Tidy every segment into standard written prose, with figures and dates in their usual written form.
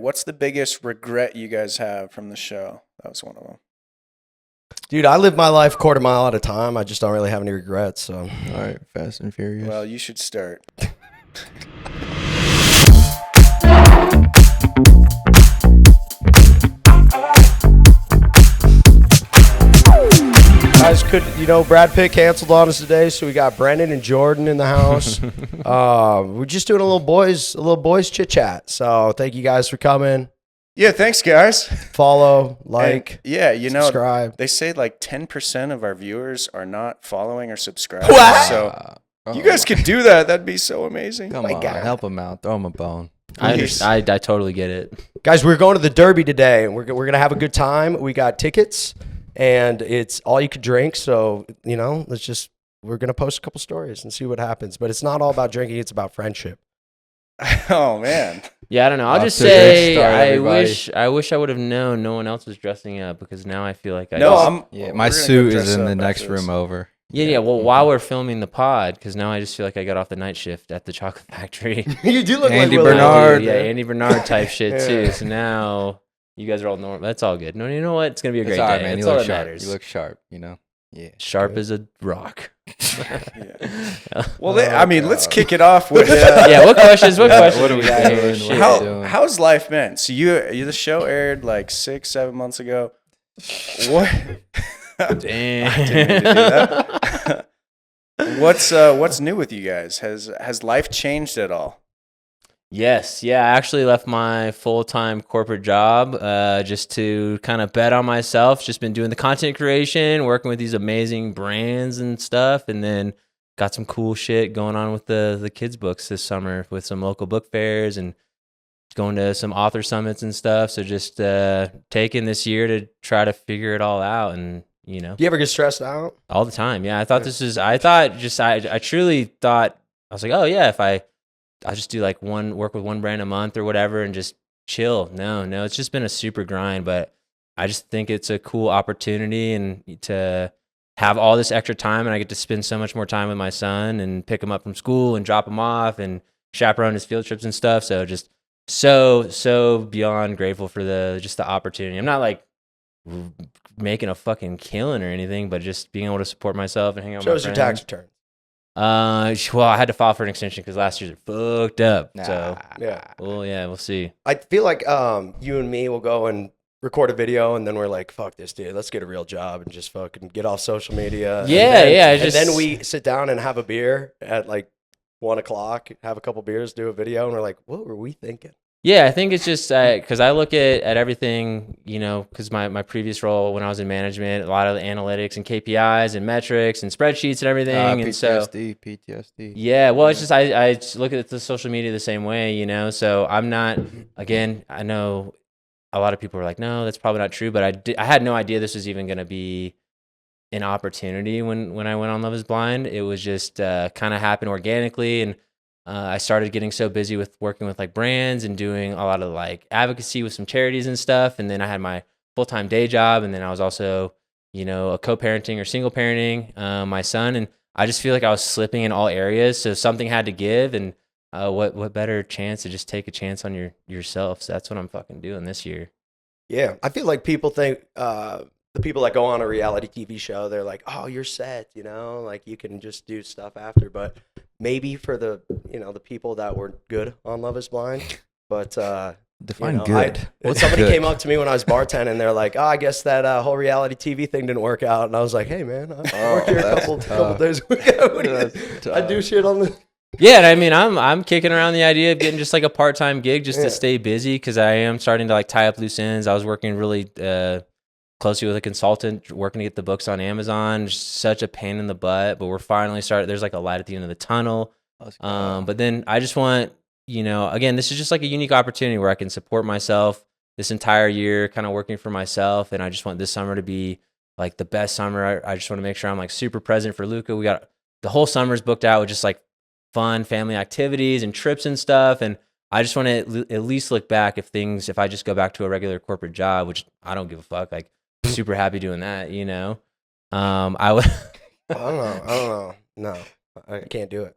what's the biggest regret you guys have from the show? That was one of them. Dude, I live my life quarter mile at a time. I just don't really have any regrets. So, all right, Fast and Furious. Well, you should start. guys, Brad Pitt canceled on us today, so we got Brenden and Jordan in the house. We're just doing a little boys chit chat. So, thank you guys for coming. Yeah, thanks, guys. Follow, like, subscribe. They say like 10% of our viewers are not following or subscribing. What? So you guys could do that. That'd be so amazing. Come on, help them out. Throw them a bone. I totally get it. Guys, we're going to the Derby today, and we're going to have a good time. We got tickets, and it's all you can drink. So, we're going to post a couple stories and see what happens. But it's not all about drinking. It's about friendship. Oh, man. Yeah, I don't know. I'll just say I wish I would have known no one else was dressing up, because now I feel like my suit is in the next room over. Yeah. Well, while we're filming the pod, because now I just feel like I got off the night shift at the chocolate factory. You do look Andy like Bernard. Yeah, Andy Bernard type shit too. So now you guys are all normal. That's all good. No, you know what? It's gonna be a great day. Man. That's all that matters. You look sharp. Yeah, sharp as a rock. Well, let's kick it off with. What questions? What are we doing? How's life been? So the show aired like 6-7 months ago. What? Damn. I didn't mean to do that. What's new with you guys? Has life changed at all? Yes. Yeah, I actually left my full-time corporate job just to kind of bet on myself. Just been doing the content creation, working with these amazing brands and stuff, and then got some cool shit going on with the kids' books this summer with some local book fairs and going to some author summits and stuff. So just taking this year to try to figure it all out. And do you ever get stressed out? All the time. Yeah, I truly thought, I was like, oh yeah, if I'll just do like work with one brand a month or whatever and just chill. No, it's just been a super grind, but I just think it's a cool opportunity and to have all this extra time, and I get to spend so much more time with my son and pick him up from school and drop him off and chaperone his field trips and stuff. So just so beyond grateful for the opportunity. I'm not like making a fucking killing or anything, but just being able to support myself and hang out with my friends. Shows your tax return. Well, I had to file for an extension because last year's are fucked up. So yeah. Well, yeah, we'll see. I feel like you and me will go and record a video, and then we're like, "Fuck this, dude. Let's get a real job and just fucking get off social media." And then we sit down and have a beer at like 1:00, have a couple beers, do a video, and we're like, "What were we thinking?" Yeah, I think it's just because I look at everything, because my previous role when I was in management, a lot of the analytics and KPIs and metrics and spreadsheets and everything. And PTSD. Yeah, well, it's just I just look at the social media the same way, So I'm not, again, I know a lot of people are like, no, that's probably not true. But I had no idea this was even going to be an opportunity when I went on Love is Blind. It was just kind of happened organically. And I started getting so busy with working with like brands and doing a lot of like advocacy with some charities and stuff. And then I had my full-time day job. And then I was also, a co-parenting or single parenting my son. And I just feel like I was slipping in all areas. So something had to give. And what better chance to just take a chance on yourself. So that's what I'm fucking doing this year. Yeah. I feel like people think the people that go on a reality TV show, they're like, oh, you're set, like you can just do stuff after. But maybe for the people that were good on Love is Blind, but define good. Somebody came up to me when I was bartending, they're like, oh, I guess that whole reality TV thing didn't work out. And I was like, hey man, I work here a couple days a week. I do shit on the... Yeah, and I mean, I'm kicking around the idea of getting just like a part-time gig just to stay busy, because I am starting to like tie up loose ends. I was working really closely with a consultant working to get the books on Amazon. Just such a pain in the butt, but we're finally started. There's like a light at the end of the tunnel. But then I just want, again, this is just like a unique opportunity where I can support myself this entire year, kind of working for myself. And I just want this summer to be like the best summer. I just want to make sure I'm like super present for Luca. We got the whole summer's booked out with just like fun family activities and trips and stuff. And I just want to at least look back if I just go back to a regular corporate job, which I don't give a fuck. Like, super happy doing that, I would. I don't know. No, I can't do it.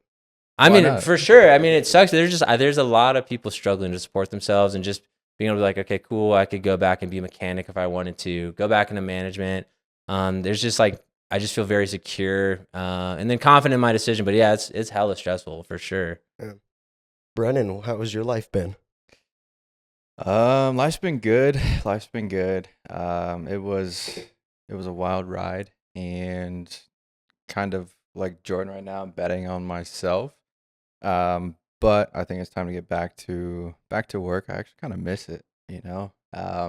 I mean, for sure. I mean, it sucks. There's a lot of people struggling to support themselves and just being able to be like, okay, cool, I could go back and be a mechanic if I wanted to, go back into management. There's just like, I just feel very secure and then confident in my decision. But yeah, it's hella stressful for sure. Yeah. Brenden, how has your life been? Life's been good. Life's been good. It was a wild ride, and kind of like Jordan right now, I'm betting on myself. But I think it's time to get back to work. I actually kind of miss it, you know.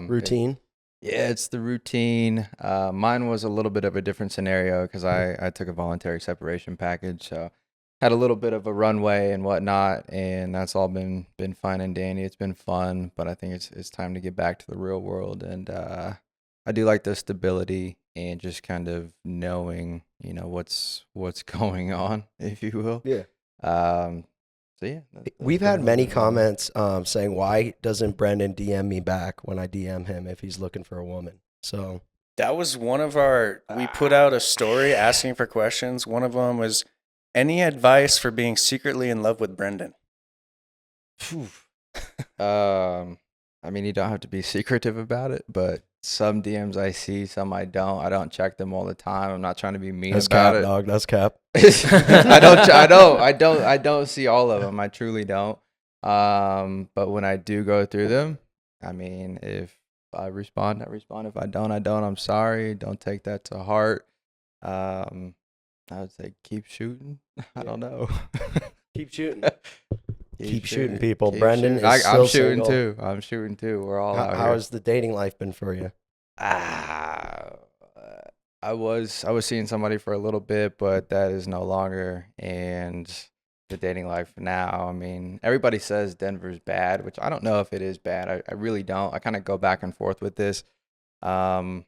Routine? It's the routine. Mine was a little bit of a different scenario because I took a voluntary separation package, so had a little bit of a runway and whatnot, and that's all been fine and dandy. It's been fun, but I think it's time to get back to the real world, and I do like the stability and just kind of knowing, you know, what's going on, if you will. Yeah. So yeah, we've had many comments saying, why doesn't Brenden DM me back when I DM him if he's looking for a woman? So that was one of our, we put out a story asking for questions. One of them was, any advice for being secretly in love with Brenden? I mean, you don't have to be secretive about it, but some DMs I see, some I don't. I don't check them all the time. I'm not trying to be mean that's about cap, it. dog. That's cap. I don't see all of them. I truly don't. But when I do go through them, I mean, if I respond, I respond. If I don't, I don't. I'm sorry. Don't take that to heart. I would say keep shooting. I don't know. Keep shooting. Keep shooting, people. Keep Brenden shooting. is still I'm shooting single. too. I'm shooting too. We're all out here. How has the dating life been for you? I was seeing somebody for a little bit, but that is no longer. And the dating life now, I mean, everybody says Denver's bad, which I don't know if it is bad. I really don't. I kind of go back and forth with this. I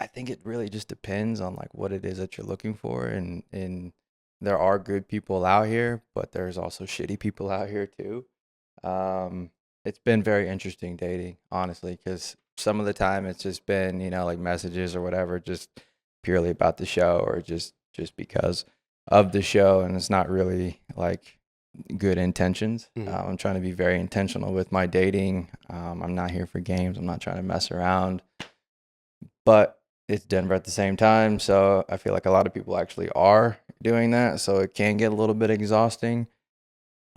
think it really just depends on like what it is that you're looking for, and there are good people out here, but there's also shitty people out here too. It's been very interesting dating, honestly, because some of the time it's just been, you know, like messages or whatever, just purely about the show or just because of the show, and it's not really like good intentions. I'm trying to be very intentional with my dating. I'm not here for games. I'm not trying to mess around, but it's Denver at the same time, so I feel like a lot of people actually are doing that, so it can get a little bit exhausting.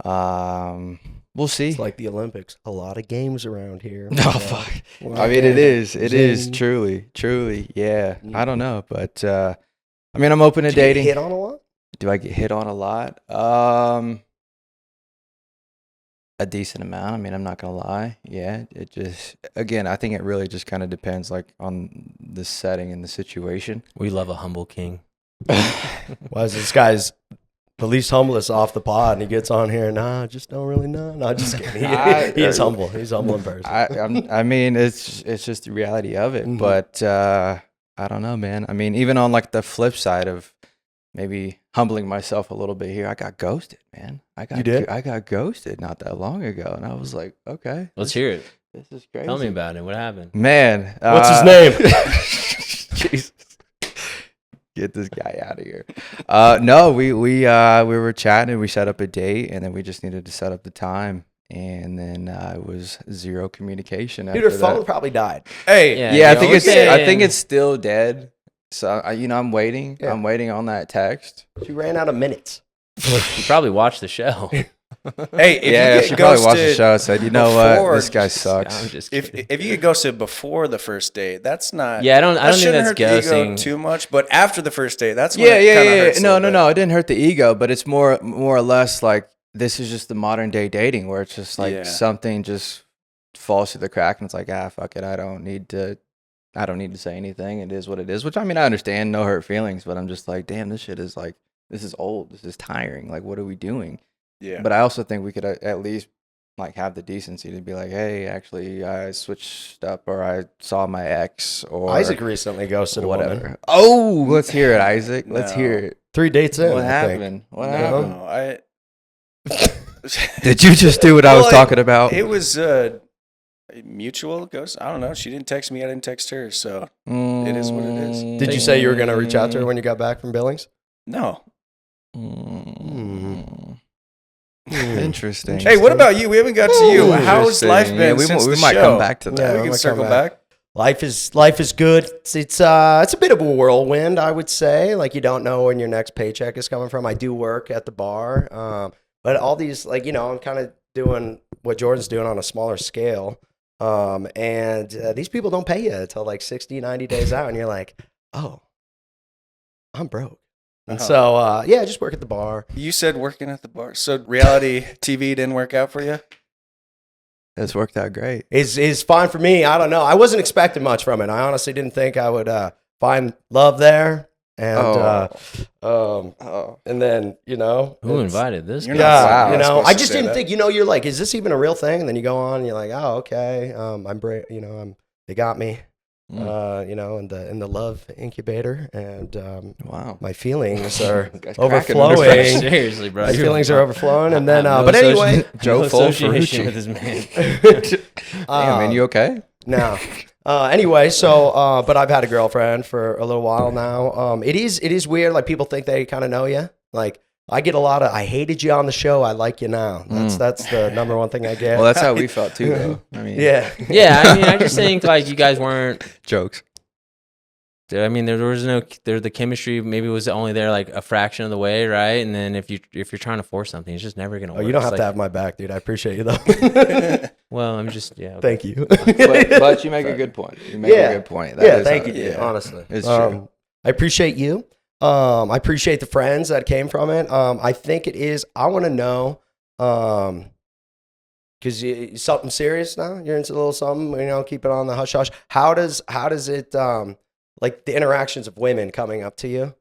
We'll see. It's like the Olympics. A lot of games around here. Oh, fuck. I mean, it is truly, yeah. I don't know, but I mean, I'm open to dating. Do you get hit on a lot? Do I get hit on a lot? A decent amount. I mean, I'm not gonna lie. Yeah, it just, again, I think it really just kind of depends, like, on the setting and the situation. We love a humble king. Why is this guy's the least humblest off the pod, and he gets on here? Nah, just don't really know. No, just kidding. He's humble. He's humble in person. I mean, it's just the reality of it. But I don't know, man. I mean, even on like the flip side of maybe humbling myself a little bit here, I got ghosted, man. You did? I got ghosted not that long ago, and I was like, okay, Let's hear it. this is crazy. Tell me about it. What happened? Man, What's his name? Jesus. Get this guy out of here. No, we were chatting and we set up a date, and then we just needed to set up the time, and then it was zero communication. Dude, her phone probably died. Hey, yeah, I think it's still dead. So I'm waiting. Yeah. I'm waiting on that text. She ran out of minutes. You probably watched the show. Hey, if you get she probably watched the ghosted show and said, you know before- what, this guy sucks. I'm just If kidding. you get ghosted before the first date, that's not. Yeah, I don't think shouldn't that's hurt the ego ghosting. too much. But after the first date, that's when Yeah. it kind of hurts. a No, little bit. no. It didn't hurt the ego, but it's more or less like this is just the modern day dating where it's just like Yeah. something just falls through the crack, and it's like, fuck it. I don't need to say anything. It is what it is. Which, I mean, I understand, no hurt feelings, but I'm just like, damn, this shit is like, this is old. This is tiring. Like, what are we doing? Yeah. But I also think we could at least like have the decency to be like, hey, actually, I switched up, or I saw my ex, or Isaac recently ghosted a whatever. woman. Oh, let's hear it, Isaac. Let's No. hear it. 3 dates in. What I think. happened? What No. happened? No, Did you just do what I was Well, talking about? It was mutual ghost. I don't know. She didn't text me. I didn't text her. So it is what it is. Did you say you were going to reach out to her when you got back from Billings? no. Mm. Interesting. Hey, what about you? We haven't got to you. How's life Interesting. been Yeah, since we the might show? come back to that. Yeah, We we can might circle come back. back. Life is good. It's a bit of a whirlwind, I would say. Like, you don't know when your next paycheck is coming from. I do work at the bar, but all these, like, I'm kind of doing what Jordan's doing on a smaller scale. And these people don't pay you until like 60, 90 days out, and you're like, oh, I'm broke. And so, yeah, just work at the bar. You said working at the bar. So reality TV didn't work out for you? It's worked out great. Is fine for me. I don't know. I wasn't expecting much from it. I honestly didn't think I would find love there. And and then Who invited this You're guy? not- Yeah, Wow, I was supposed I to just say didn't that. think. You're like, is this even a real thing? And then you go on, and you're like, oh, okay. They got me. In the love incubator, and Wow. my feelings are Guys cracking overflowing. Seriously, bro. My feelings are overflowing, and then, No but anyway, Joe no Full association Ferrucci. with this man. Damn, man, you okay? No. Anyway, so but I've had a girlfriend for a little while now. It is weird. Like, people think they kind of know you. Like, I get a lot of, I hated you on the show, I like you now. That's the number one thing I get. Well, that's how we felt too, though. I mean, Yeah. Yeah, I mean, I just think like you guys weren't. jokes. I mean, there was the chemistry maybe was only there like a fraction of the way, right? And then if you're trying to force something, it's just never gonna Oh, work. you don't It's have to like, have my back, dude. I appreciate you though. Well, I'm just okay. Thank you. But you make a good point. You make a good point. That Yeah, is thank how- you, dude. yeah. Honestly, It's true. I appreciate you. I appreciate the friends that came from it. I think it is. I want to know, because something serious now. You're into a little something. Keep it on the hush hush. How does it like the interactions of women coming up to you?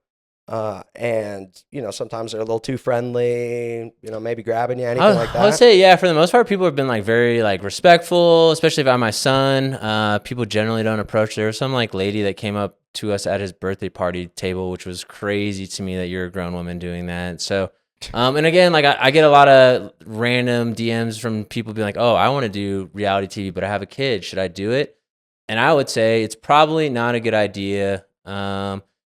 And sometimes they're a little too friendly. Maybe grabbing you, anything like that. I would say, yeah, for the most part, people have been like very like respectful, especially about my son. People generally don't approach. There was some like lady that came up to us at his birthday party table, which was crazy to me that you're a grown woman doing that. So, and again, like I get a lot of random DMs from people being like, "Oh, I want to do reality TV, but I have a kid. Should I do it?" And I would say it's probably not a good idea.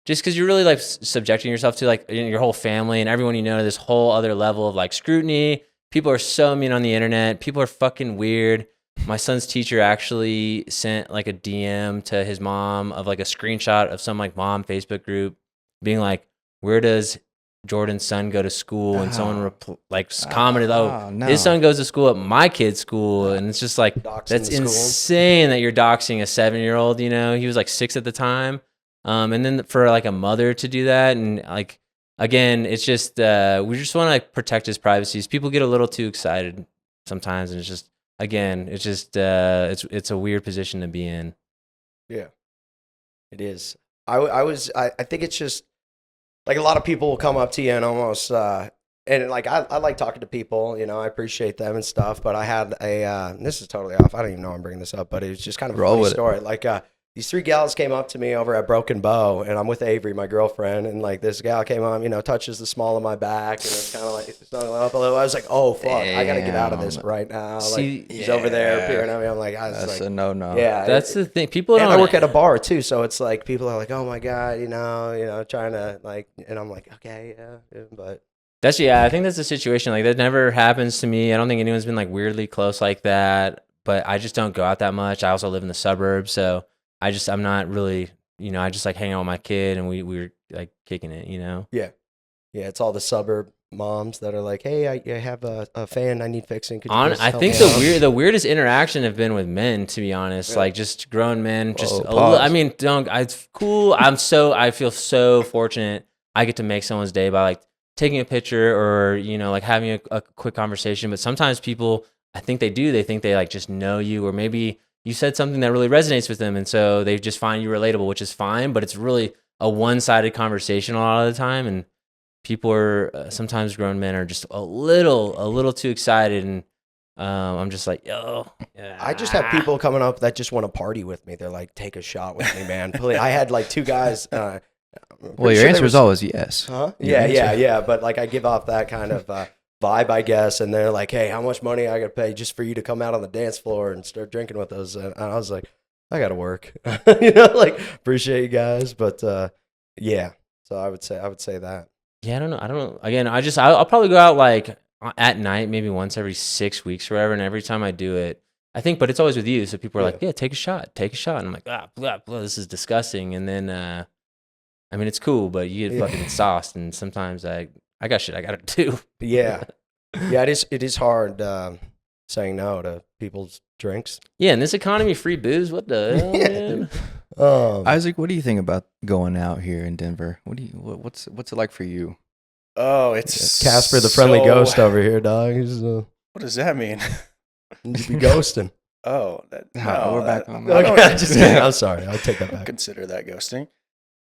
Just because you're really like subjecting yourself to like your whole family and everyone to this whole other level of like scrutiny. People are so mean on the internet. People are fucking weird. My son's teacher actually sent like a DM to his mom of like a screenshot of some like mom Facebook group being like, "Where does Jordan's son go to school?" And someone commented, no. his son goes to school at my kid's school. And it's just like, Doxing that's the schools. insane that you're doxing a 7-year-old, he was like 6 at the time. And then for like a mother to do that, and like again, it's just we just want to like protect his privacy. People get a little too excited sometimes, and it's just it's a weird position to be in. Yeah, it is. I think it's just like a lot of people will come up to you and almost and like I like talking to people. I appreciate them and stuff. But I had and this is totally off. I don't even know I'm bringing this up, but it was just kind of a funny story. Like these 3 gals came up to me over at Broken Bow, and I'm with Avery, my girlfriend, and like this gal came on, touches the small of my back, and it's kind of like snuggle up a little. I was like, oh fuck, I gotta get out of this right now. See, like he's over there peering at me. I'm like, That's a no-no. yeah, that's the thing. People and don't. I work at a bar too, so it's like people are like, oh my god, trying to like, and I'm like, okay, yeah, but I think that's the situation. Like that never happens to me. I don't think anyone's been like weirdly close like that. But I just don't go out that much. I also live in the suburbs, so I'm not really, I just like hang out with my kid, and we were like kicking it, yeah, it's all the suburb moms that are like, hey, I have a fan I need fixing. Could you just I help think me out? the weirdest interaction have been with men, to be honest. Like just grown men. Just Whoa, a little, pause. I mean, it's cool. I feel so fortunate. I get to make someone's day by like taking a picture or like having a quick conversation. But sometimes people, I think they think they like just know you, or maybe you said something that really resonates with them, and so they just find you relatable, which is fine. But it's really a one-sided conversation a lot of the time, and people are sometimes grown men are just a little too excited, and I'm just like, yo. I just have people coming up that just want to party with me. They're like, take a shot with me, man. Please. I had like 2 guys. Well, your answer is always yes. Huh? Your Yeah. But like I give off that kind of vibe, I guess. And they're like, hey, how much money I got to pay just for you to come out on the dance floor and start drinking with us? And I was like, I got to work. Like appreciate you guys. But yeah, so I would say that. Yeah, I don't know. Again, I'll probably go out like at night, maybe once every 6 weeks or whatever. And every time I do it, I think, but it's always with you. So people are like, yeah, take a shot. And I'm like, blah, blah, this is disgusting. And then, I mean, it's cool, but you get fucking sauced. And sometimes I got shit I got to do. Yeah. Yeah, it is hard saying no to people's drinks. Yeah, in this economy, free booze, what the hell, man? Isaac, what do you think about going out here in Denver? What's it like for you? Oh, it's Casper, the friendly ghost over here, dog. He's What does that mean? you be ghosting. Oh, We're back on Okay, that. just kidding. I'm sorry. I'll take that I back. consider that ghosting.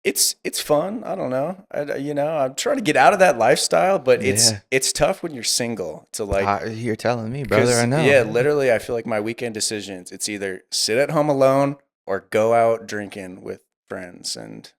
It's fun. I don't know. I'm trying to get out of that lifestyle, but it's tough when you're single to like. You're telling me, brother. I know. Yeah, literally, I feel like my weekend decisions. It's either sit at home alone or go out drinking with friends, and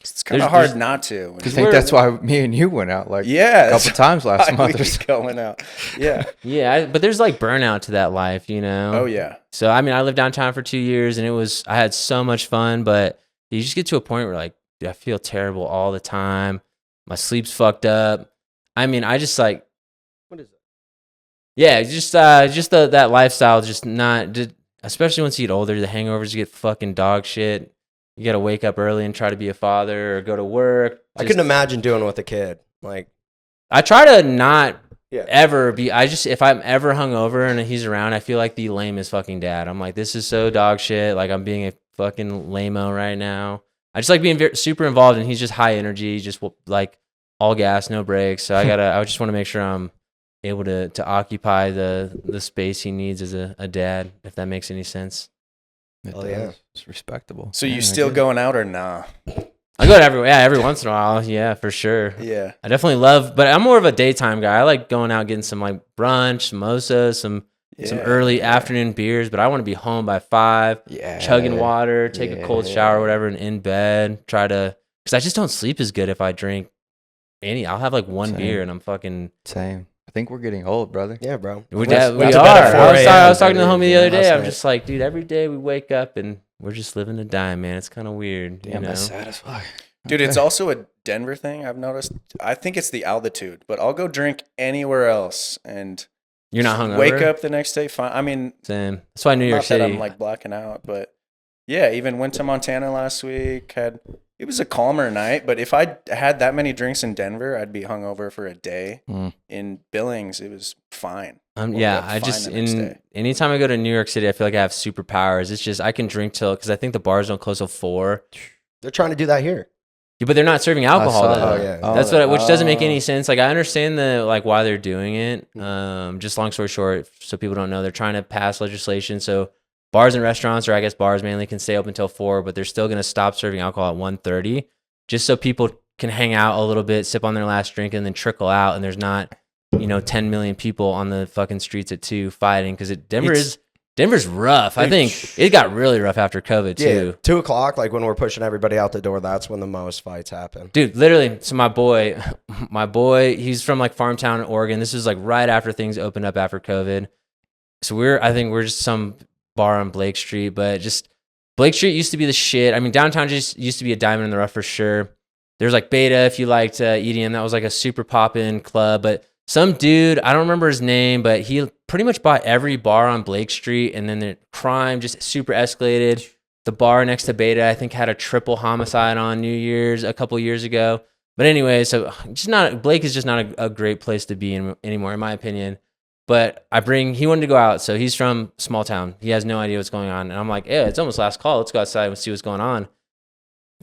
it's kind of hard not to. I think that's why me and you went out a couple times last month. We keep going out. Yeah. Yeah, but there's like burnout to that life, you know? Oh, yeah. So, I mean, I lived downtown for 2 years and I had so much fun, but you just get to a point where like, dude, I feel terrible all the time. My sleep's fucked up. I mean, I just like, What is it? yeah, just that lifestyle, especially once you get older, the hangovers get fucking dog shit. You got to wake up early and try to be a father or go to work. I couldn't imagine doing it with a kid. Like, I try to not yeah. ever be. If I'm ever hungover and he's around, I feel like the lamest fucking dad. I'm like, this is so dog shit. Like, I'm being a fucking lame-o right now. I just like being super involved, and he's just high energy, just like all gas, no brakes. So I just want to make sure I'm able to occupy the space he needs as a dad, if that makes any sense. Yeah. It's respectable. So you still going out or nah? I go to every once in a while. Yeah, for sure. Yeah. I definitely love, but I'm more of a daytime guy. I like going out, getting some like brunch, mimosas, some early afternoon beers, but I want to be home by 5, chugging water, take a cold shower or whatever, and in bed, because I just don't sleep as good if I drink I'll have like one beer and I'm fucking... Same. I think we're getting old, brother. Yeah, bro. We Went are. to bed at 4 I was talking to the a.m. homie the other day. I'm night. just like, dude, every day we wake up and we're just living to die, man. It's kind of weird. Damn, you know? that's sad as fuck. Dude, it's also a Denver thing, I've noticed. I think it's the altitude, but I'll go drink anywhere else and You're not hungover? wake up the next day fine. I mean, Same. That's why New York not City. that I'm like blacking out, but yeah, even went to Montana last week. It was a calmer night, but if I had that many drinks in Denver, I'd be hungover for a day. In Billings, it was fine. Yeah, I just anytime I go to New York City, I feel like I have superpowers. It's just I can drink because I think the bars don't close till 4. They're trying to do that here. Yeah, but they're not serving alcohol. That's which doesn't make any sense. Like I understand why they're doing it. Just long story short, so people don't know, they're trying to pass legislation so bars and restaurants, or I guess bars mainly, can stay open till 4, but they're still going to stop serving alcohol at 1:30, just so people can hang out a little bit, sip on their last drink, and then trickle out. And there's not, 10 million people on the fucking streets at 2 fighting, because Denver's rough. I think it got really rough after COVID too. 2 o'clock, like when we're pushing everybody out the door, that's when the most fights happen. Dude, literally. So my boy, he's from like Farmtown, Oregon. This was like right after things opened up after COVID. So I think we're just some bar on Blake Street, but just Blake Street used to be the shit. I mean, downtown just used to be a diamond in the rough for sure. There's like Beta, if you liked EDM, that was like a super poppin' club. But some dude, I don't remember his name, but he pretty much bought every bar on Blake Street, and then the crime just super escalated. The bar next to Beta, I think, had a triple homicide on New Year's a couple years ago. But anyway, so Blake is just not a great place to be in anymore, in my opinion. But he wanted to go out, so he's from small town. He has no idea what's going on. And I'm like, yeah, it's almost last call. Let's go outside and see what's going on.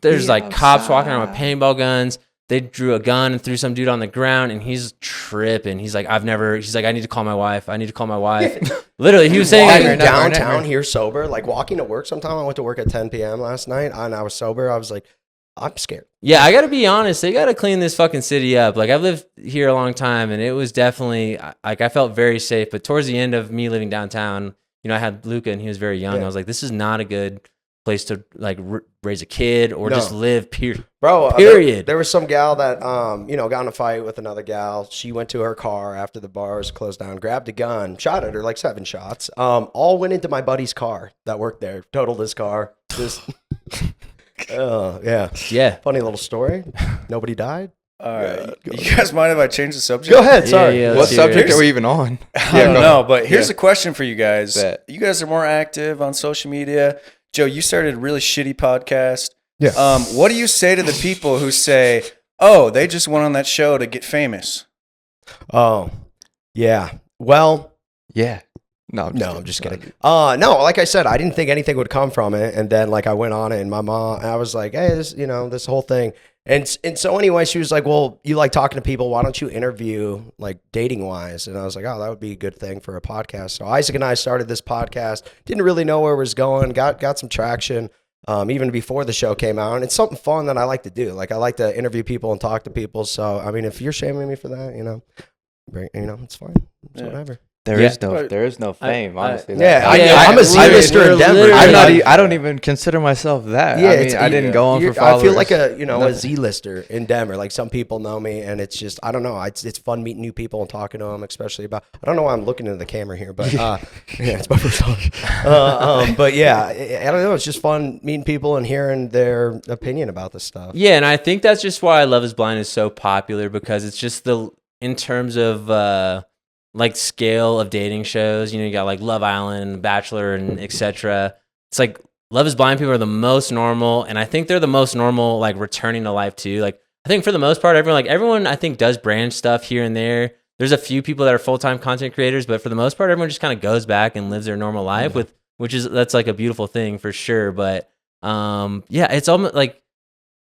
There's like cops walking around with paintball guns. They drew a gun and threw some dude on the ground, and he's tripping. He's like, I need to call my wife. Literally, he was saying Walking downtown here sober, like walking to work sometime. I went to work at 10 p.m. last night, and I was sober. I was like, I'm scared. Yeah, I got to be honest. They got to clean this fucking city up. Like, I've lived here a long time, and it was definitely, like, I felt very safe. But towards the end of me living downtown, I had Luca, and he was very young. I was like, this is not a good place to, like, raise a kid or just live, period. Bro, period. There was some gal that, got in a fight with another gal. She went to her car after the bars closed down, grabbed a gun, shot at her, like 7 shots. All went into my buddy's car that worked there, totaled his car. Just... Oh, yeah. Yeah. Funny little story. Nobody died. All right. You guys mind if I change the subject? Go ahead. Sorry. Yeah, What let's hear subject it. are we even on? I don't know, but here's a question for you guys. Bet. You guys are more active on social media. Joe, you started a really shitty podcast. Yeah. What do you say to the people who say, "Oh, they just went on that show to get famous"? Oh, yeah. Well, Yeah. No, I'm just kidding. No, like I said, I didn't think anything would come from it, and then like I went on it, and my mom, I was like, hey, this whole thing, and so anyway, she was like, well, you like talking to people, why don't you interview like dating wise? And I was like, oh, that would be a good thing for a podcast. So Isaac and I started this podcast. Didn't really know where it was going. Got some traction. Even before the show came out, and it's something fun that I like to do. Like I like to interview people and talk to people. So I mean, if you're shaming me for that, it's fine. It's whatever. There is no fame, honestly. I'm a Z-lister in Denver. I don't even consider myself that. Yeah, I mean, I didn't go on for followers. I feel like a Z-lister in Denver. Like some people know me, and it's just I don't know. It's fun meeting new people and talking to them, especially about. I don't know why I'm looking into the camera here, but yeah, it's my first time. But yeah, I don't know. It's just fun meeting people and hearing their opinion about this stuff. Yeah, and I think that's just why Love Is Blind is so popular, because it's just in terms of like scale of dating shows, you got like Love Island, Bachelor, and etc. It's like Love Is Blind people are the most normal, and I think they're the most normal, like returning to life too. Like I think for the most part, everyone I think does brand stuff here and there. There's a few people that are full-time content creators, but for the most part, everyone just kind of goes back and lives their normal life that's like a beautiful thing for sure. But yeah, it's almost like,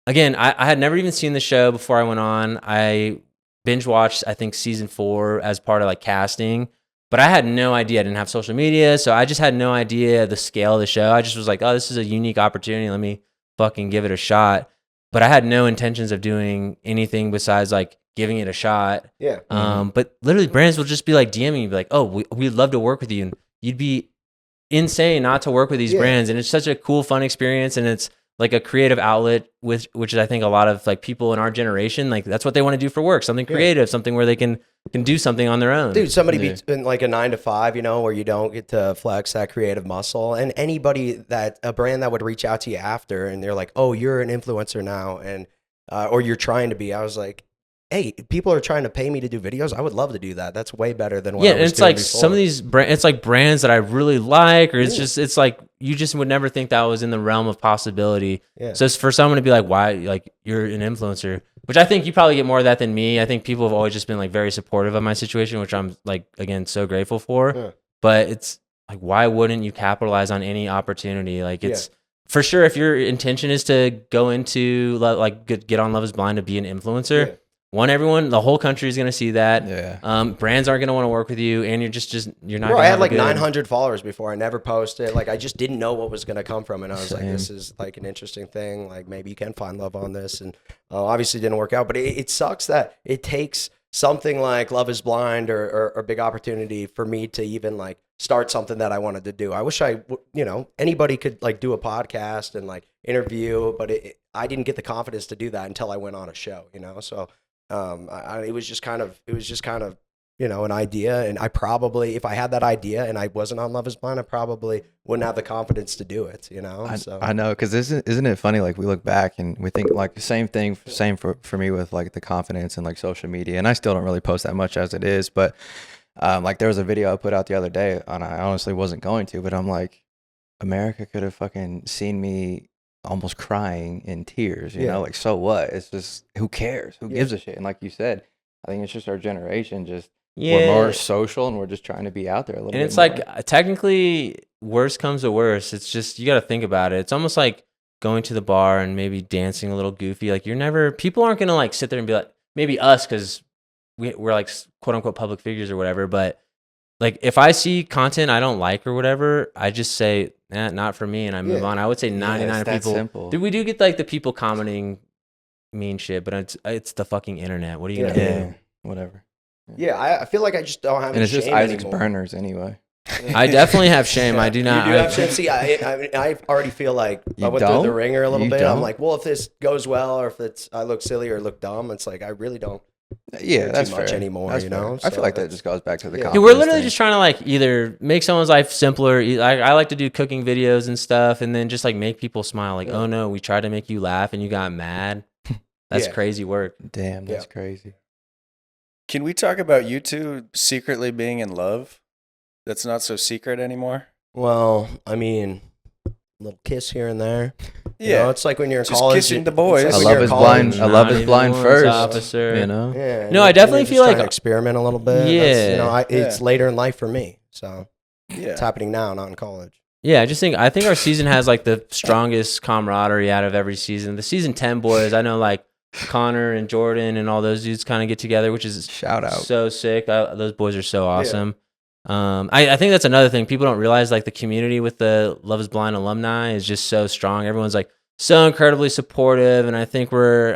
again, I had never even seen the show before I went on. I binge watched, I think, season 4 as part of like casting, but I had no idea. I didn't have social media, so I just had no idea the scale of the show. I just was like, oh, this is a unique opportunity. Let me fucking give it a shot. But I had no intentions of doing anything besides like giving it a shot. Yeah. But literally, brands will just be like DMing you, be like, oh, we'd love to work with you, and you'd be insane not to work with these brands. And it's such a cool, fun experience, and it's like a creative outlet, which is I think a lot of like people in our generation, like that's what they want to do for work, something creative, something where they can do something on their own. Dude, somebody be in like a 9 to 5, where you don't get to flex that creative muscle, and anybody a brand that would reach out to you after and they're like, oh, you're an influencer now, and or you're trying to be. I was like, hey, people are trying to pay me to do videos. I would love to do that. That's way better than what I was and it's doing like before. some of these it's like brands that I really like, or it's like you just would never think that was in the realm of possibility. Yeah. So it's for someone to be like, why, like you're an influencer, which I think you probably get more of that than me. I think people have always just been like very supportive of my situation, which I'm like, again, so grateful for. Yeah. But it's like, why wouldn't you capitalize on any opportunity? Like it's for sure, if your intention is to go into like get on Love Is Blind to be an influencer. Yeah. The whole country is going to see that. Yeah. Brands aren't going to want to work with you, and you're not. Bro, I had like 900 followers before. I never posted. Like I just didn't know what was going to come from it. I was like, this is like an interesting thing. Like maybe you can find love on this, and obviously didn't work out. But it sucks that it takes something like Love Is Blind or a big opportunity for me to even like start something that I wanted to do. I wish anybody could like do a podcast and like interview, but I didn't get the confidence to do that until I went on a show. So. It was just kind of an idea, and I probably, if I had that idea and I wasn't on Love Is Blind, I probably wouldn't have the confidence to do it. I know, because isn't it funny? Like we look back and we think like the same for me with like the confidence and like social media, and I still don't really post that much as it is, but like there was a video I put out the other day, and I honestly wasn't going to, but I'm like, America could have fucking seen me almost crying in tears, you know, like, so what? It's just, who cares? Who gives a shit? And like you said, I think it's just our generation, we're more social, and we're just trying to be out there a little bit. And it's like, technically, worse comes to worse. It's just, you got to think about it. It's almost like going to the bar and maybe dancing a little goofy. Like people aren't going to like sit there and be like, maybe us, because we're like quote unquote public figures or whatever, but like if I see content I don't like or whatever, I just say, not for me, and I move on. I would say 99 people. Simple. We do get like the people commenting mean shit, but it's the fucking internet. What are you gonna do? Whatever. Yeah, I feel like I just don't have. And it's just Isaac's burners anyway. I definitely have shame. I do not. You do have shame. See, I already feel like I went through the ringer a little bit. I'm like, well, if this goes well, or if I look silly or look dumb, it's like I really don't. Yeah, that's too much fair. anymore, that's So I feel like that just goes back to the confidence. Yeah, we're literally just trying to like either make someone's life simpler. I like to do cooking videos and stuff, and then just like make people smile. Like, oh no, we tried to make you laugh and you got mad. That's Yeah. crazy work. Damn, that's crazy. Can we talk about you two secretly being in love? That's not so secret anymore. Well, I mean, a little kiss here and there. You know, it's like when you're in Just college. kissing the boys. it's I like when love you're his in blind. college. I love Not his even blind once, first. officer. You know. Yeah. No, I and definitely you're feel just trying like- to experiment a little bit. Yeah. That's, you know, it's later in life for me, so Yeah. it's happening now, not in college. Yeah, I think our season has like the strongest camaraderie out of every season. The season 10 boys, I know like Connor and Jordan and all those dudes kind of get together, which is Shout out. so sick. Those boys are so awesome. I think that's another thing people don't realize. Like the community with the Love Is Blind alumni is just so strong. Everyone's like so incredibly supportive, and I think we're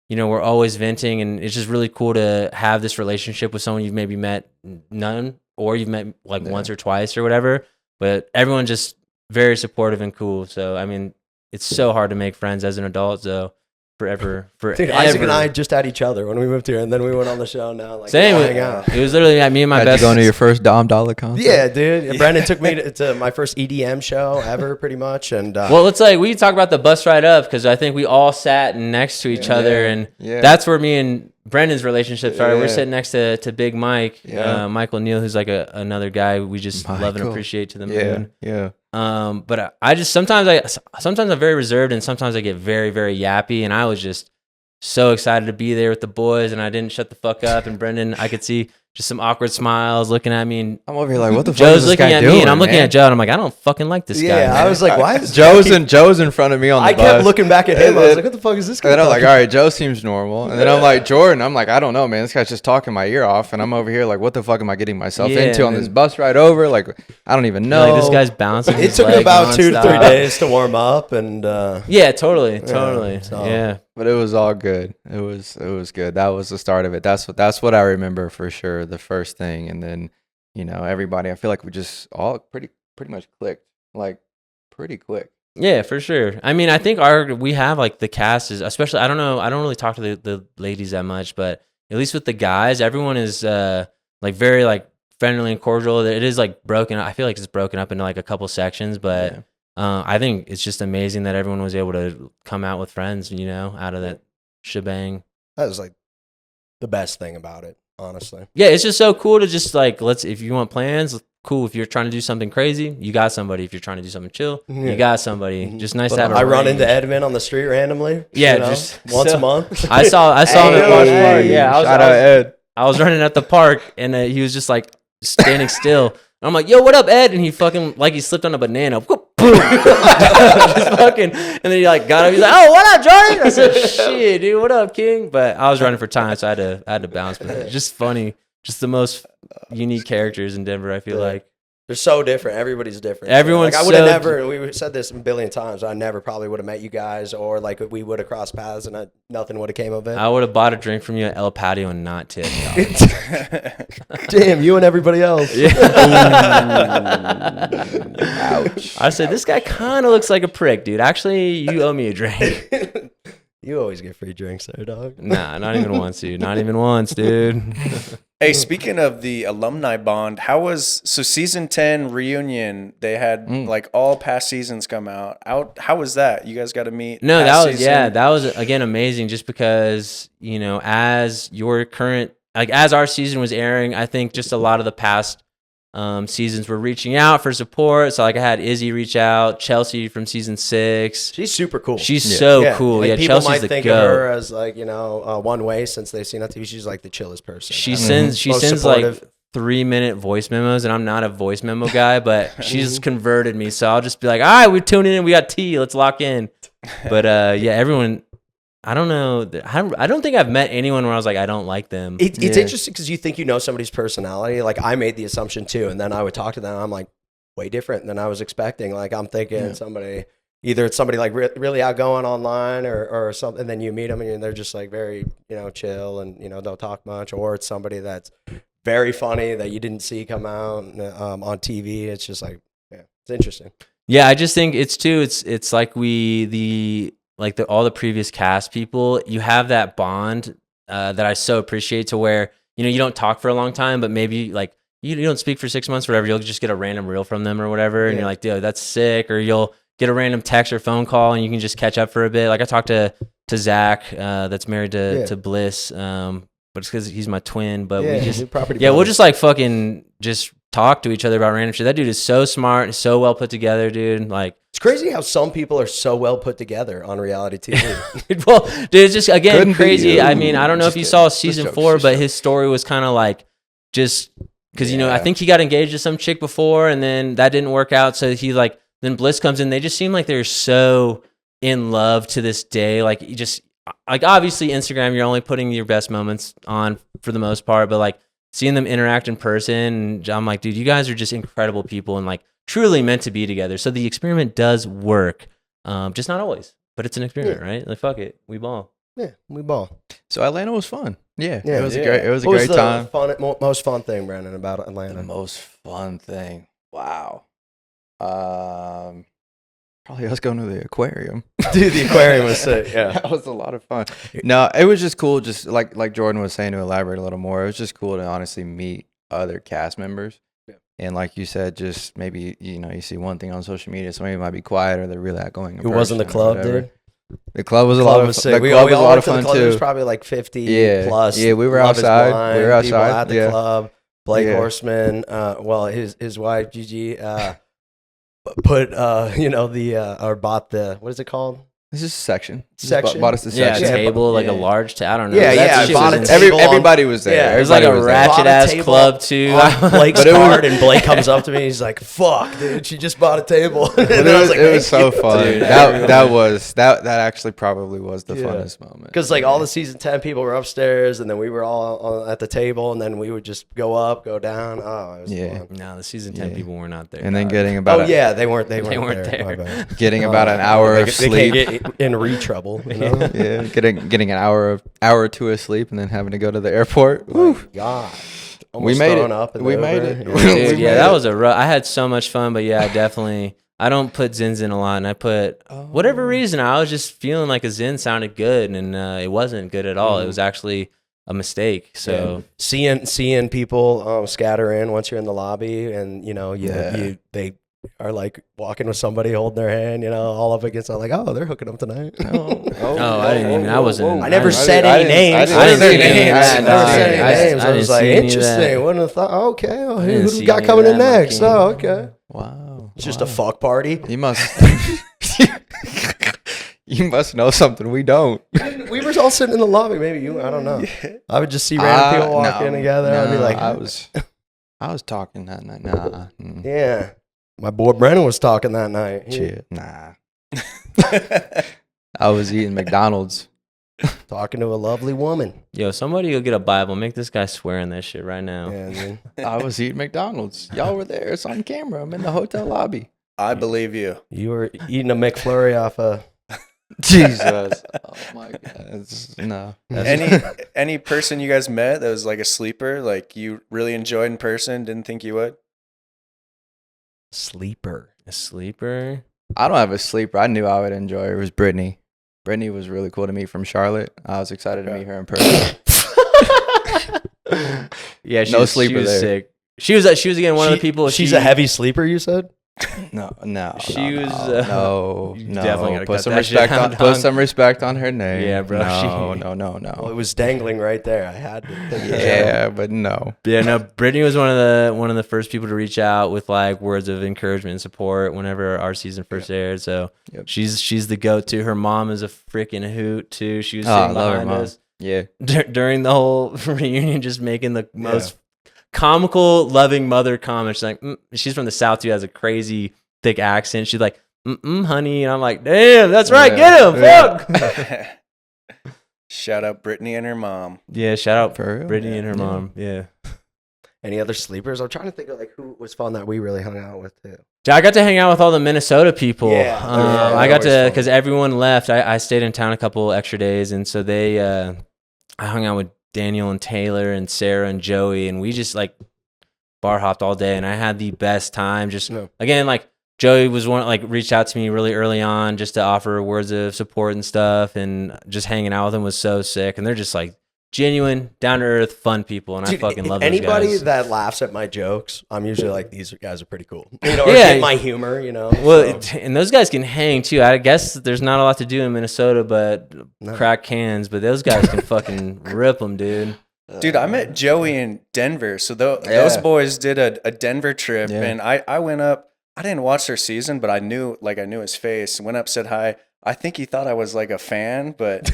we're always venting, and it's just really cool to have this relationship with someone you've maybe met none or you've met like once or twice or whatever. But everyone's just very supportive and cool. So I mean, it's so hard to make friends as an adult. So forever. Dude, Isaac and I just had each other when we moved here, and then we went on the show. Now, like, Same. we all hang out. It was literally me and my Had best. you going to your first Dom Dollar concert? Yeah, dude. Brenden took me to my first EDM show ever, pretty much. And Well, it's like we talk about the bus ride up because I think we all sat next to each other, and that's where me and Brendan's relationship started. We're sitting next to Big Mike, Michael Neal, who's like another guy we just love and appreciate to the moon. Yeah. But I just sometimes I'm very reserved, and sometimes I get very, very yappy, and I was just so excited to be there with the boys, and I didn't shut the fuck up. And Brenden, I could see just some awkward smiles looking at me, and I'm over here like, what the fuck Joe's is this looking guy at doing, me, and I'm looking man? at Joe, and I'm like, I don't fucking like this guy. yeah, man. I was like, why is Joe's in front of me on the I bus. kept looking back at him. I was like, what the fuck is this guy? And then I'm like, talking all right, Joe seems normal. And then I'm like, Jordan, I'm like, I don't know, man. This guy's just talking my ear off. And I'm over here like, what the fuck am I getting myself Yeah, into on man. this bus ride over? Like, I don't even know. Like, this guy's bouncing. It his took me leg about 2 to 3 nonstop. days to warm up, and Yeah, totally. so- Yeah. But it was all good. It was good. That was the start of it. That's what I remember for sure. The first thing. And then, everybody, I feel like we just all pretty much clicked. Like pretty quick. Yeah, for sure. I mean, I think we have like the cast is, especially, I don't know, I don't really talk to the ladies that much, but at least with the guys, everyone is like very like friendly and cordial. It is like broken. I feel like it's broken up into like a couple sections, but I think it's just amazing that everyone was able to come out with friends, out of that shebang. that was like the best thing about it, honestly. Yeah, it's just so cool to just like, if you want plans, cool. If you're trying to do something crazy, you got somebody. If you're trying to do something chill, you got somebody. Just nice to have a I run range. into Edmund on the street randomly. Yeah, you know, just once so- a month. I saw him at Watch Party. Yeah, Shout out Ed. I was running at the park, and he was just like standing still. And I'm like, "Yo, what up, Ed?" And he fucking like he slipped on a banana. Whoop, boom. Just fucking, and then he like got up. He's like, "Oh, what up, Jordan?" I said, "Shit, dude, what up, King?" But I was running for time, so I had to bounce. But it's just funny, just the most unique characters in Denver. I feel like. They're so different. Everybody's different. Everyone's like, I would have so- never. We said this a billion times. I never probably would have met you guys, or like we would have crossed paths, and nothing would have came of it. I would have bought a drink from you at El Patio and not tipped. Damn, you and everybody else. Ouch. I said, this guy kind of looks like a prick, dude. Actually, you owe me a drink. You always get free drinks there, dog. Nah, not even once, dude. Not even once, dude. Hey, speaking of the alumni bond, so season 10 reunion, they had like all past seasons come out. How was that? You guys got to meet? No, past that was again amazing just because, as our season was airing, I think just a lot of the past seasons were reaching out for support. So like I had Izzy reach out, Chelsea from season 6. She's super cool. She's so cool. Like, Yeah, people Chelsea's might the think goat. of her as like one way since they've seen on TV. She's like the chillest person. She sends Most like supportive. 3-minute voice memos, and I'm not a voice memo guy, but she's converted me. So I'll just be like, all right, we're tuning in. We got tea. Let's lock in. But yeah, everyone. I don't know. I don't think I've met anyone where I was like, I don't like them. It's interesting because you think you know somebody's personality. Like I made the assumption too, and then I would talk to them. And I'm like, way different than I was expecting. Like I'm thinking somebody, either it's somebody like really outgoing online or something. And then you meet them and they're just like very chill and don't talk much, or it's somebody that's very funny that you didn't see come out on TV. It's just like it's interesting. Yeah, I just think it's like all the previous cast people, you have that bond that I so appreciate to where, you don't talk for a long time, but maybe like you don't speak for 6 months or whatever. You'll just get a random reel from them or whatever. And you're like, dude, that's sick. Or you'll get a random text or phone call and you can just catch up for a bit. Like I talked to to Zach, that's married to Bliss. But it's because he's my twin. But we just we'll just like fucking just talk to each other about random shit. That dude is so smart, so well put together, dude. Like, it's crazy how some people are so well put together on reality TV. well, dude, it's just again crazy. I mean, I don't know if you saw Just season 4, but his story was kind of like just because I think he got engaged to some chick before, and then that didn't work out. So he then Bliss comes in. They just seem like they're so in love to this day. Like, you just like, obviously Instagram, you're only putting your best moments on for the most part, but like seeing them interact in person, and I'm like, dude, you guys are just incredible people and like truly meant to be together. So the experiment does work, just not always, but it's an experiment, right? Like, fuck it, we ball. Yeah, we ball. So Atlanta was fun. Yeah, Yeah. it was a great What was the time. most fun thing, Brenden, about Atlanta? The most fun thing. Wow. Probably us going to the aquarium. Dude, the aquarium was sick. Yeah. That was a lot of fun. No, it was just cool. Just like Jordan was saying, to elaborate a little more, it was just cool to honestly meet other cast members. Yeah. And like you said, just maybe, you see one thing on social media, somebody might be quiet or they're really outgoing. It wasn't the club, dude. The club was a lot of fun. The club was a lot of fun too. There was probably like 50 plus. Yeah, we were Love Is outside. Blind, We were outside. people at the Yeah. club. Blake Yeah. Horseman, his wife Gigi, put or bought the, what is it called? This is section. Section? Bought us the Yeah, a section. table, like a large I don't know. Yeah, That yeah, shit bought was a insane. table. Everybody was there. Yeah, It was like a Everybody was there. ratchet Bought a ass table club too. on Blake's But it was- card, and Blake comes up to me. He's like, "Fuck, dude, she just bought a table." And But I was like, it was so fun. Dude, that actually probably was the Yeah. funnest moment. Because like all the season 10 people were upstairs, and then we were all at the table, and then we would just go up, go down. Oh, it was fun. No, the season 10 Yeah. people were not there. And then getting about They weren't They weren't there. My there. bad. getting about an hour They of they sleep. can't get in trouble. You know? Yeah, getting an hour or two of sleep and then having to go to the airport. Oh my God. We made it. Up and We made over. it. Yeah. Dude, We yeah, made that it. was I had so much fun, but yeah, I don't put Zins in a lot, and I put whatever reason I was just feeling like a Zin sounded good, and it wasn't good at all. It was actually a mistake. So Seeing people scatter in once you're in the lobby, and they are like walking with somebody holding their hand, all up against. I'm like, oh, they're hooking up tonight. I didn't even. I wasn't. I never I said I any didn't- names. I didn't I see never any names. said any I names. I didn't was see like, any of interesting. that. Wouldn't have thought. Okay, didn't who see we got any coming of in that, next? Marquis. Oh, okay. Wow. It's just a fuck party. You must. You must know something we don't. We were all sitting in the lobby. Maybe you. I don't know. I would just see random people walk in together. I'd be like, I was talking that night. Nah. yeah. My boy Brenden was talking that night. Shit. Nah. I was eating McDonald's. Talking to a lovely woman. Yo, somebody go get a Bible. Make this guy swear in that shit right now. Yeah, dude. I was eating McDonald's. Y'all were there. It's on camera. I'm in the hotel lobby. I believe you. You were eating a McFlurry off a. Jesus. Oh my God. No. Any person you guys met that was like a sleeper, like you really enjoyed in person, didn't think you would? Sleeper. A sleeper. I don't have a sleeper. I knew I would enjoy it. It was Brittany. Brittany was really cool to meet from Charlotte. I was excited to meet her in person. Yeah, she No was, sleeper she was there. sick. She was again one of the people. She's a heavy sleeper, you said? No. She was, no. you definitely gotta Put cut some that shit respect out, on. dog. Put some respect on her name. Yeah, bro, No. Well, it was dangling right there. I had to. Yeah, but no. Yeah, no. Brittany was one of the first people to reach out with like words of encouragement and support whenever our season first aired. So she's the go-to. Her mom is a freaking hoot too. She was I sitting love her behind mom. us Yeah. during the whole reunion, just making the most comical, loving mother comments. She's like, she's from the South too, has a crazy thick accent. She's like, honey, and I'm like, damn, that's right, get him, fuck. Shout out Brittany and her mom. Yeah, shout out For real? Brittany and her mom. Yeah. Any other sleepers? I'm trying to think of like who was fun that we really hung out with too. I got to hang out with all the Minnesota people. Yeah, I got they're to, always because everyone left. I stayed in town a couple extra days, and so I hung out with Daniel and Taylor and Sarah and Joey, and we just like bar hopped all day, and I had the best time. Just again, like Joey was reached out to me really early on just to offer words of support and stuff, and just hanging out with them was so sick. And they're just like genuine, down to earth, fun people, and Dude, I fucking love those anybody guys. that laughs at my jokes. I'm usually like, these guys are pretty cool. You know, or Yeah. get my humor. You know. Well, so. and those guys can hang too. I guess there's not a lot to do in Minnesota, but No. crack cans. But those guys can fucking rip them, dude. Dude, I met Joey in Denver. So those Yeah. boys did a Denver trip, Yeah. and I went up. I didn't watch their season, but I knew his face. Went up, said hi. I think he thought I was like a fan, but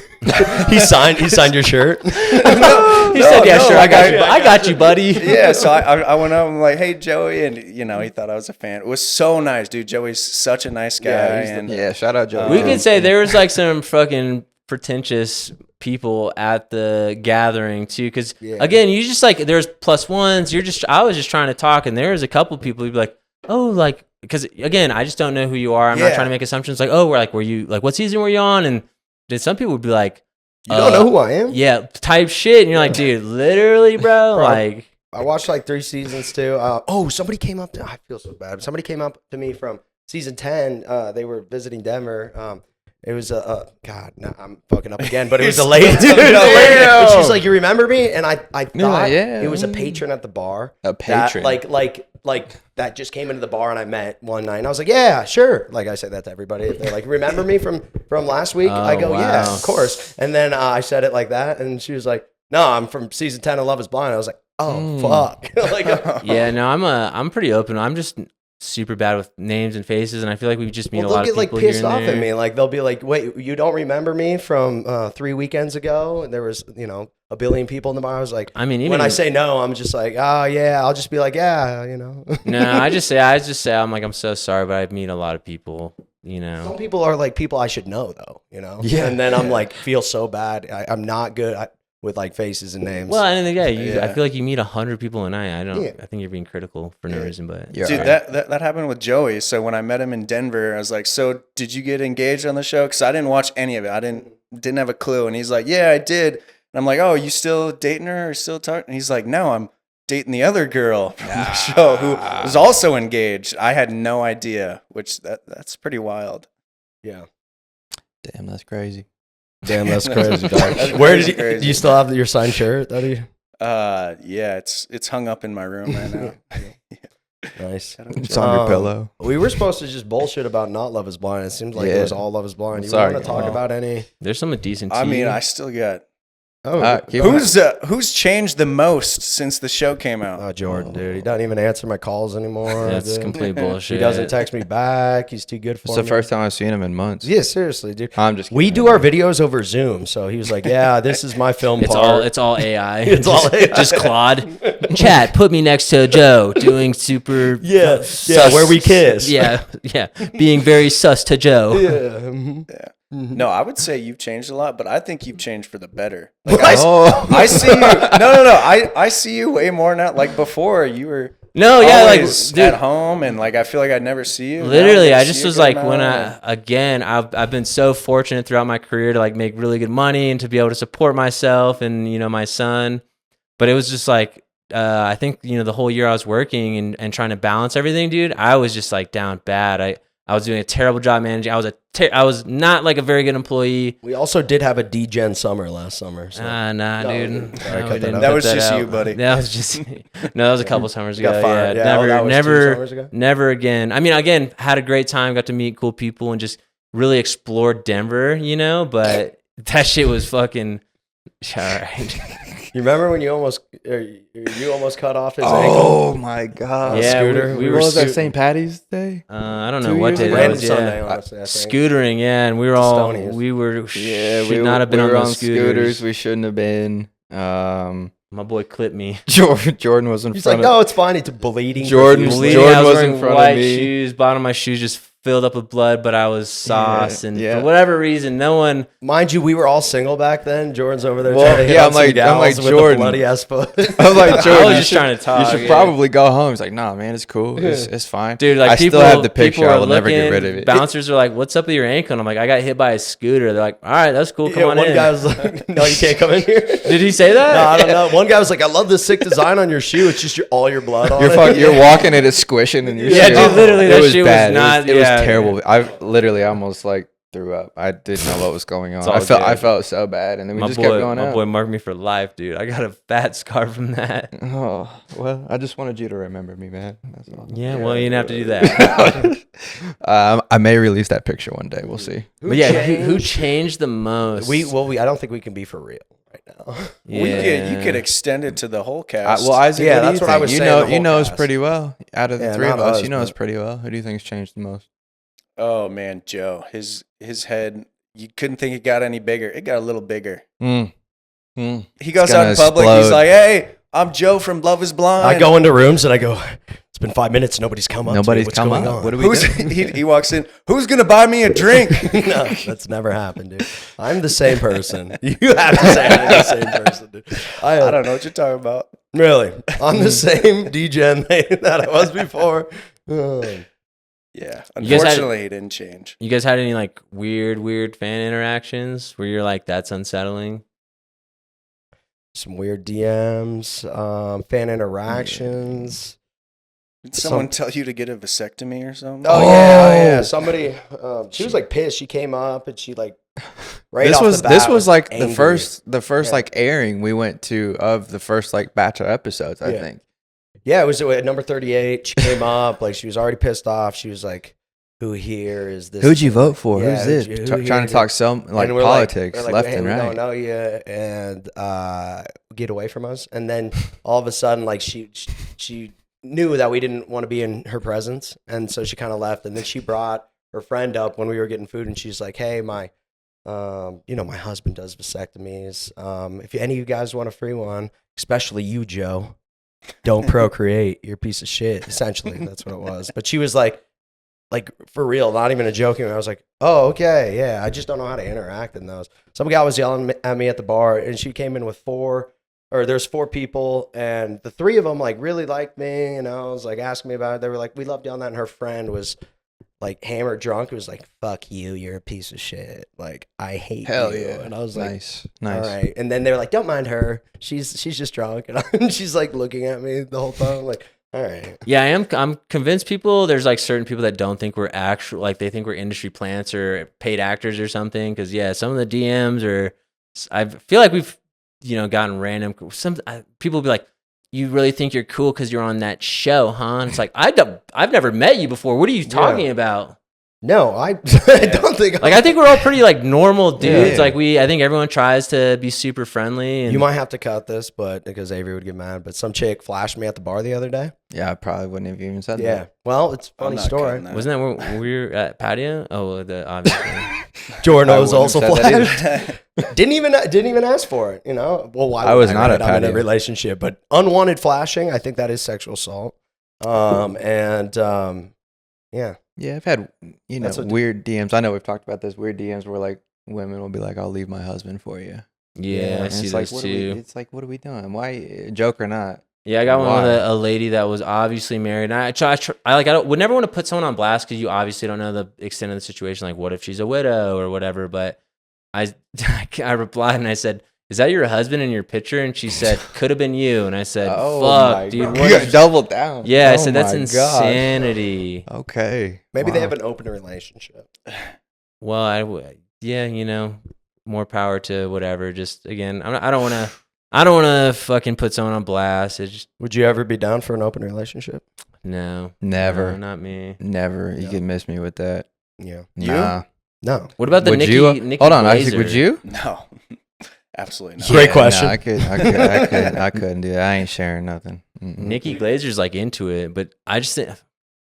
he signed your shirt. He said, "Yeah, sure, I got you, buddy." yeah. So I went up and I'm like, "Hey, Joey," and he thought I was a fan. It was so nice, dude. Joey's such a nice guy, Yeah, he's the and Yeah, shout out Joe. We could say there was like some fucking pretentious people at the gathering too, because Yeah. again, you just like there's plus ones. I was just trying to talk, and there was a couple people who'd be like, "Oh, like," because again, I just don't know who you are. I'm not Yeah. trying to make assumptions. Like, "Oh, were you like what season were you on?" And then some people would be like, You don't know who I am? Yeah, type shit, and you're like, dude, literally, bro, like. I watched like 3 seasons too. Somebody came up to. I feel so bad. Somebody came up to me from season 10. They were visiting Denver. It was God, no, I'm fucking up again, but it was a lady. And she's like, "You remember me?" And I thought it was a patron at the bar. A patron. That, like that just came into the bar and I met one night. And I was like, "Yeah, sure." Like I say that to everybody. If they're like, "Remember me from last week?" I go, wow. "Yeah, of course." And then I said it like that, and she was like, "No, I'm from season 10 of Love Is Blind." I was like, "Oh fuck!" Like, Yeah, no, I'm pretty open. I'm just super bad with names and faces, and I feel like we just meet a they'll lot of get people like pissed here and off there. at me. Like they'll be like, "Wait, you don't remember me from 3 weekends ago?" And there was, a billion people in the bar. I was like, I mean, even when I say no, I'm just like, "Oh yeah," I'll just be like, "Yeah," no, I just say I'm like, I'm so sorry, but I meet a lot of people, Some people are like people I should know though, Yeah. And then I'm like, feel so bad. I'm not good with like faces and names. Well, and then, Yeah. I feel like you meet 100 people a night. Yeah. I think you're being critical for no reason, but You're dude, right. that happened with Joey. So when I met him in Denver, I was like, "So did you get engaged on the show?" Because I didn't watch any of it. I didn't have a clue. And he's like, "Yeah, I did." And I'm like, "Oh, you still dating her or still talking?" And he's like, "No, I'm dating the other girl from the show who was also engaged." I had no idea, which that's pretty wild. yeah. Damn, that's crazy. Damn, that's That's crazy. crazy, Dog. Where did crazy. do you still have your signed shirt? That you Yeah, it's hung up in my room right now. nice. It's on your Um, pillow. We were supposed to just bullshit about not Love Is Blind. It seems like it Yeah. was all Love Is Blind. You Sorry. want to talk Oh. about any? there's some decent. I mean, tea. I still got. Oh, Who's changed the most since the show came out? Jordan, dude. He doesn't even answer my calls anymore. That's dude. complete bullshit. He doesn't text me back. He's too good for It's me. the first time I've seen him in months. Yeah, seriously, dude. I'm just We kidding. do our videos over Zoom, so he was like, "Yeah, this is my film It's part." all AI. It's all AI. Just Claude. Chat, put me next to Joe doing super. yeah, sus- where we kiss. Yeah, being very sus to Joe. yeah. mhm. No, I would say you've changed a lot, but I think you've changed for the better. What? I see you. No. I see you way more now. Like before, you were No, yeah, like always dude, at home, and like I feel like I'd never see you. Now literally, I I see just you was a like good when amount. I've been so fortunate throughout my career to like make really good money and to be able to support myself and my son, but it was just like I think the whole year I was working and trying to balance everything, dude. I was just like down bad. I was doing a terrible job managing. I was not like a very good employee. We also did have a D-Gen summer last summer. So. Nah, No, dude. sorry, No, cut we that didn't out. That put was just out. you, buddy. That was just that was a couple summers You ago. got fired. Yeah, Yeah, that was 2 summers ago? never again. I mean, again, had a great time, got to meet cool people, and just really explored Denver. But that shit was fucking all right. You remember when you almost cut off his ankle? Oh my god. Yeah, scooter. we What were was that, scoot- St. Patty's Day? I don't know 2 what years day ago? that Random was. Sunday, Yeah. honestly, I think. Scootering, yeah, and we were all Stonies. we were Yeah, should not have been we on were those scooters. We shouldn't have been. My boy clipped me. Jordan was in He's front like, of "No, it's fine. It's bleeding." Jordan- profusely." Bleeding, Jordan I was was in wearing front of white me. shoes. Bottom of my shoes just filled up with blood, but I was sauce, and yeah. for whatever reason, no one. Mind you, we were all single back then. Jordan's over there Well, trying to hit yeah, on I'm some like- I'm gals like, with the Jordan. bloody ass foot. I'm like, Jordan, was you just should- trying to talk, You should yeah. probably go home. He's like, nah, man, it's cool. It's fine. Dude, like I people, still have the picture. people I are will never get looking, rid of it. Bouncers are like, "What's up with your ankle?" And I'm like, "I got hit by a scooter." They're like, "All right, that's cool. Come Yeah, on one in." guy was like, "No, you can't come in here." Did he say that? No, I don't know. One guy was like, "I love the sick design on your shoe. It's just all your blood on it." You're walking it, it's squishing, and Yeah, dude, literally, that shit was not- It was yeah. terrible. I literally almost like threw up. I didn't know what was going on. all I good. felt so bad, and then we My just kept boy, going my out. boy marked me for life, dude. I got a fat scar from that. Oh well, I just wanted you to remember me, man. That's all. Yeah, well, you didn't have to do that. I may release that picture one day. We'll see. But yeah, who changed the most? I don't think we can be for real right now. You could extend it to the whole cast. Well, Isaac, Yeah, what do that's you what I think? was You saying, know, the you whole know us cast. pretty well. Out of the Yeah, three of not us, us, you know us but- pretty well. Who do you think's changed the most? Oh man, Joe, his head, you couldn't think it got any bigger. It got a little bigger. Mm. He goes gonna out in public. explode. He's like, "Hey, I'm Joe from Love Is Blind." I go into rooms and I go, it's been 5 minutes. Nobody's come up. to me. Nobody's What's come going up. on? What do we Who's do? he walks in? Who's gonna buy me a drink? No, that's never happened, dude. I'm the same person. You have to say I'm the same person, dude. I don't know what you're talking about. Really, I'm the same DJ that I was before. Yeah, You guys had- unfortunately, he didn't change. You guys had any like weird fan interactions where you're like, that's unsettling? Some weird DMs, fan interactions. Did someone tell you to get a vasectomy or something? Oh yeah. Somebody, she was like pissed. She came up and she like right This off was the bat like angry. the first Yeah. like airing we went to of the first like batch of episodes. I Yeah. think. Yeah, it was at number 38. She came up like she was already pissed off. She was like, "Who here is this? Who'd you vote for? Yeah, Who's this? who Trying here to talk some like And we're politics we're like, left hey, and we right. don't know you, and get away from us. And then all of a sudden, like she knew that we didn't want to be in her presence, and so she kind of left. And then she brought her friend up when we were getting food, and she's like, "Hey, my my husband does vasectomies. If any of you guys want a free one, especially you, Joe, don't procreate. You're a piece of shit." Essentially, that's what it was. But she was like for real, not even a joking. I was like, "Oh, okay, yeah." I just don't know how to interact in those. Some guy was yelling at me at the bar, and she came in with there's 4 people, and the 3 of them like really liked me, and I was like asking me about it. They were like, "We loved yelling that," and her friend was like hammered drunk. It was like, "Fuck you, you're a piece of shit. Like, I hate Hell you." yeah. And I was like, Nice. all right. And then they were like, "Don't mind her. She's just drunk." And she's like looking at me the whole time. I'm like, all right. Yeah, I'm convinced there's like certain people that don't think we're actual, like they think we're industry plants or paid actors or something. Cause yeah, some of the DMs I feel like we've, gotten random, people will be like, "You really think you're cool cause you're on that show, huh?" And it's like, I've never met you before. What are you talking about? No, I don't think. Like, I think we're all pretty like normal dudes. Yeah. Like I think everyone tries to be super friendly. And You might have to cut this, but because Avery would get mad. But some chick flashed me at the bar the other day. Yeah, I probably wouldn't have even said Yeah. that. Well, it's a I'm funny not story. cutting that. wasn't that when we were at patio? Oh, obviously. Jordan I was wouldn't also have said that flashed. Didn't even ask for it. Well, why? I would was not right? at I'm in a patio. relationship, but unwanted flashing. I think that is sexual assault. Yeah. Yeah, I've had That's what- weird DMs. I know we've talked about this. Weird DMs where like women will be like, "I'll leave my husband for you." Yeah, I And see it's those like, too. it's like, what are we doing? Why, joke or not? Yeah, I got one Why? with a lady that was obviously married. And I would never want to put someone on blast because you obviously don't know the extent of the situation. Like, what if she's a widow or whatever? But I replied and I said, "Is that your husband in your picture?" And she said, "Could have been you." And I said, "Fuck, dude." You What got if-" doubled down. Yeah, I Oh said that's my God. insanity. Okay. Maybe they Wow. have an open relationship. Well, more power to whatever. Just again, I don't want to fucking put someone on blast. It's just Would you ever be down for an open relationship? no, Never. no, not me. Never. You Yeah. can miss me with that. Yeah. Nah. No. What about the Would Nikki? you? Nikki Hold on, Glaser? Isaac. Would you? No, absolutely not. Great question. Nah, I couldn't do that. I ain't sharing nothing. Mm-mm. Nikki Glazer's like into it, but I just think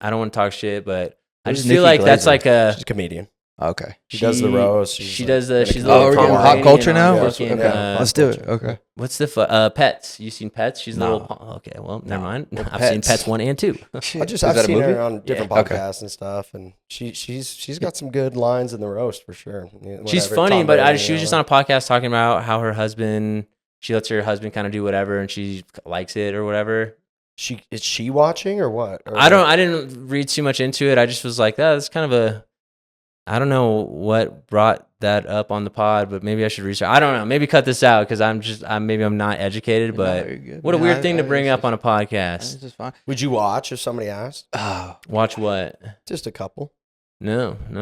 I don't want to talk shit, but I Who's just feel Nikki like that's Glaser? like a She's a comedian. Okay. She does the roast. She does the. She's Oh, a we're little getting hot Pomeranian culture on now? fucking, Okay. Let's do it. Okay. What's the Pets? You seen Pets? She's a No. little. Okay, well, never mind. Well, I've seen Pets. Pets 1 and 2. I've Is seen that a movie? her on different Yeah. Okay. podcasts and stuff, and she's got some good lines in the roast for sure. She's Whatever, funny, Tom but Brady, she was just on a podcast talking about how her husband. She lets her husband kind of do whatever, and she likes it or whatever. Is she watching or what? Or I didn't read too much into it. I just was like, that's kind of a. I don't know what brought that up on the pod, but maybe I should research. I don't know. Maybe cut this out because maybe I'm not educated. But No, you're good. what a No, weird thing to bring it's up on a This podcast. is fine. Would you watch if somebody asked? Oh, Watch what? Just a couple. No, I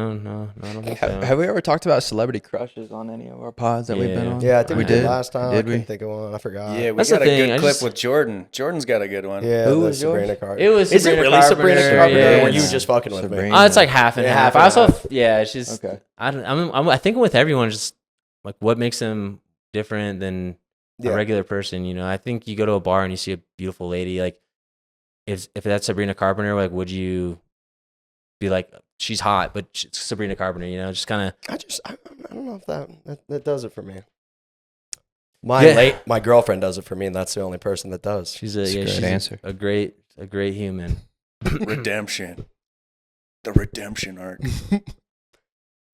don't think so. Have we ever talked about celebrity crushes on any of our pods that we've been on? Yeah, I think we did last time. Did I couldn't think of one. I forgot. Yeah, we That's got the a thing, good I clip just- with Jordan. Jordan's got a good one. Yeah, Who the was yours? Sabrina Carpenter. It was Is it Sabrina really Sabrina Carpenter, Carpenter, yeah. or were you just fucking with me? Sabrina. It's like half and Yeah, half. half I and also, yeah, it's just, Okay. I think with everyone, just like what makes them different than Yeah. a regular person. You know, I think you go to a bar and you see a beautiful lady, like if that's Sabrina Carpenter, like would you be like, she's hot, but she's Sabrina Carpenter, you know, just kind of. I don't know if that does it for me. My girlfriend does it for me, and that's the only person that does. She's That's a great answer. a great human. Redemption. The redemption arc.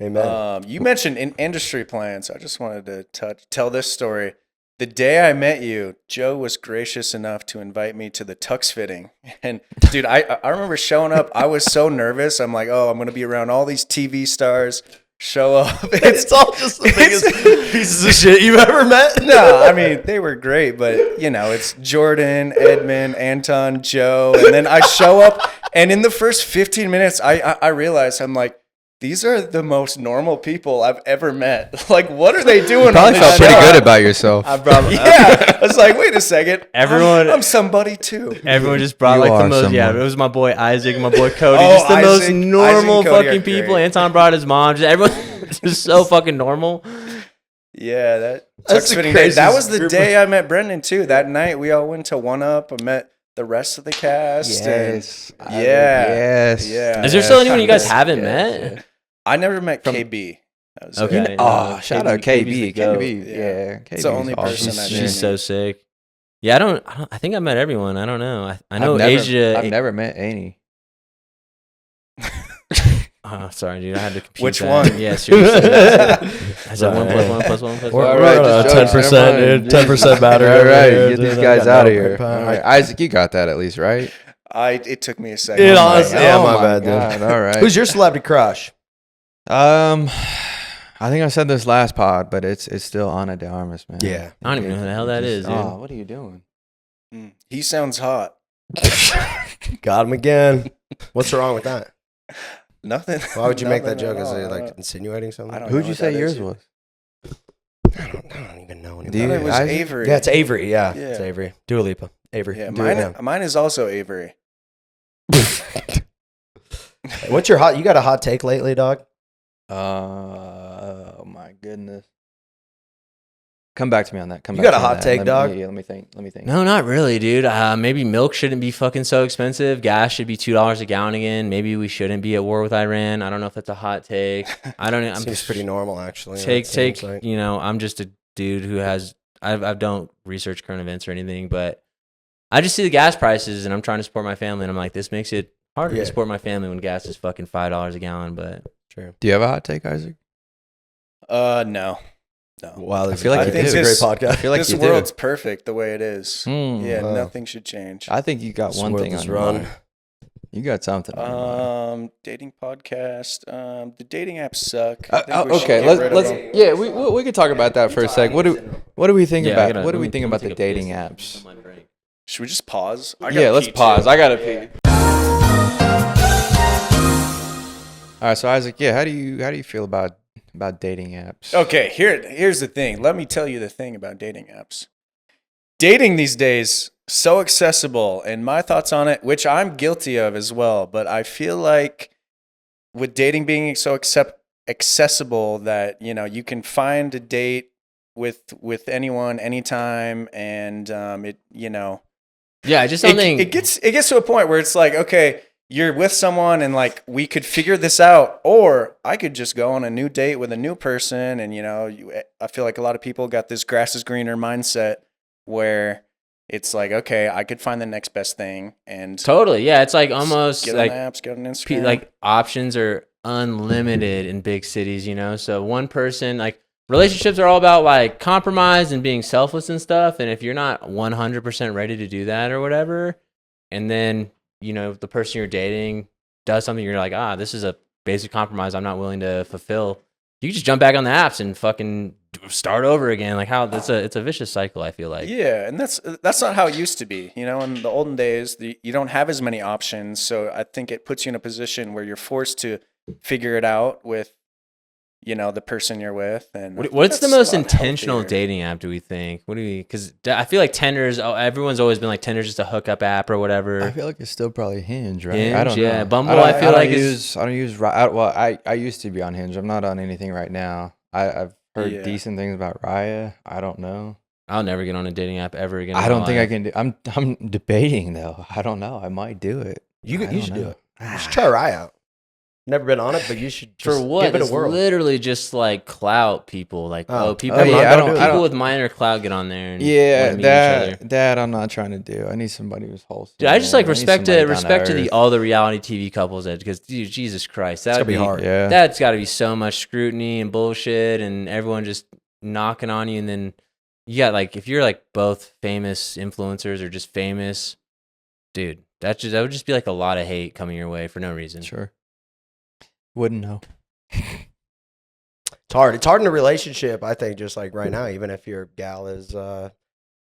Amen. You mentioned in industry plans. I just wanted to tell this story. The day I met you, Joe was gracious enough to invite me to the tux fitting. And dude, I remember showing up. I was so nervous. I'm like, oh, I'm going to be around all these TV stars. Show up. It's all just the biggest pieces of shit you've ever met. No, I mean, they were great, but you know, it's Jordan, Edmund, Anton, Joe. And then I show up, and in the first 15 minutes, I realized, I'm like, these are the most normal people I've ever met. Like, what are they doing? Probably on this felt show? pretty good about yourself. I brought, Yeah, I was like, wait a second. Everyone- I'm somebody too. Everyone just brought You like the are most. Yeah, someone. it was my boy Isaac, my boy Cody, Oh, just the most Isaac normal and Cody are fucking people. great. Anton brought his mom. Just everyone, just so fucking normal. Yeah, that That's tux the fitting day. That craziest was the group day I met Brenden too. That night we all went to One Up. I met the rest of the cast. Yes. And yes. Yeah. Is there still anyone you guys Yes, haven't yes, met? yes. I never met From- KB. That was Okay. it. Oh, shout out KB's KB. the goat. KB. Yeah. Yeah. It's the KB 's only awesome. person I She's knew. so sick. Yeah, I don't. I think I met everyone. I don't know. I know I've never, Asia. I've never met Annie. Oh, sorry, dude. I had to compute Which that. one? Yeah, seriously. I said 1 + 1 + 1 + 1. We're All right, on just a joking. 10%, Never dude. mind. 10% battery. All over right, here, get dude. these I guys got out of no here. power. All right, Isaac, you got that at least, right? It took me a second. It Oh, honestly- my yeah, God. my bad, dude. God, all right. Who's your celebrity crush? I think I said this last pod, but it's still Ana de Armas, man. Yeah. I don't even know who the hell that is, dude. Oh, what are you doing? He sounds hot. Got him again. What's wrong with that? Nothing. Why would you make that Nothing joke? at Is all. it like insinuating something? I don't Who'd know you what say that yours is. was? I don't even know Do I anymore. you- thought it was Isaac? Avery. Yeah, it's Avery. Yeah, Yeah. it's Avery. Dua Lipa. Avery. Yeah, Dua mine is also Avery. What's your hot? You got a hot take lately, dog? Oh my goodness. Come back to me on that. You got a hot take, dog? Yeah, let me think. No, not really, dude. Maybe milk shouldn't be fucking so expensive. Gas should be $2 a gallon again. Maybe we shouldn't be at war with Iran. I don't know if that's a hot take. I don't know. Seems pretty normal, actually. Take. It seems like. You know, I'm just a dude who has. I don't research current events or anything, but I just see the gas prices and I'm trying to support my family, and I'm like, this makes it harder Yeah. to support my family when gas is fucking $5 a gallon. But True. Do you have a hot take, Isaac? No. Wow, I feel like I you think do. this- a great podcast. I feel like this you do. world's perfect the way it is. Yeah, Wow. nothing should change. I think you got This one world thing is on your run. mind. You got something on your mind. Dating podcast. The dating apps suck. I think we should Okay, get rid of let's them. yeah, we could talk about that for a sec. What do we think Yeah, I about gotta- what do let we me- think let me about the take a dating piss. apps? Should we just pause? I Yeah, gotta let's pee, pause. too. I gotta pee. All right, so Isaac, yeah, how do you feel about dating apps? Okay, here's the thing. Let me tell you the thing about dating apps. Dating these days, so accessible, and my thoughts on it, which I'm guilty of as well, but I feel like with dating being so accessible that, you know, you can find a date with anyone anytime, and it, you know, yeah, I just don't think it gets to a point where it's like, okay, you're with someone and like we could figure this out, or I could just go on a new date with a new person, and you know, I feel like a lot of people got this grass is greener mindset where it's like, okay, I could find the next best thing, and totally. Yeah, it's like almost get on like the apps, get on Instagram. like options are unlimited in big cities, you know? So one person, like relationships are all about like compromise and being selfless and stuff. And if you're not 100% ready to do that or whatever, and then, you know, the person you're dating does something, you're like, this is a basic compromise I'm not willing to fulfill. You just jump back on the apps and fucking start over again. Like how it's a vicious cycle, I feel like. Yeah, and that's not how it used to be. You know, in the olden days, you don't have as many options, so I think it puts you in a position where you're forced to figure it out with, the person you're with. And What's the that's a most lot intentional healthier. dating app, do we think? Because I feel like Tinder's, everyone's always been like Tinder's just a hookup app or whatever. I feel like it's still probably Hinge, right? Hinge, I don't yeah. know. Bumble, I feel like I don't use. I used to be on Hinge. I'm not on anything right now. I've heard Yeah. decent things about Raya. I don't know. I'll never get on a dating app ever again. I don't think I can do. I'm debating though. I don't know. I might do it. You should do know. it. You should try Rye out. Never been on it, but you should just For what? give it It's a whirl. literally just like clout people. Like, people, yeah, people with minor clout get on there and Yeah, wanna meet each other. that I'm not trying to do. I need somebody who's wholesome. Dude, I just like man. I need respect somebody to down the earth. all the reality TV couples that, because dude, Jesus Christ, It's that'd gonna be hard. Yeah. That's got to be so much scrutiny and bullshit, and everyone just knocking on you, and then you got like, if you're like both famous influencers or just famous, dude, that would just be like a lot of hate coming your way for no reason. Sure. Wouldn't know. It's hard. It's hard in a relationship, I think, just like right now, even if your gal is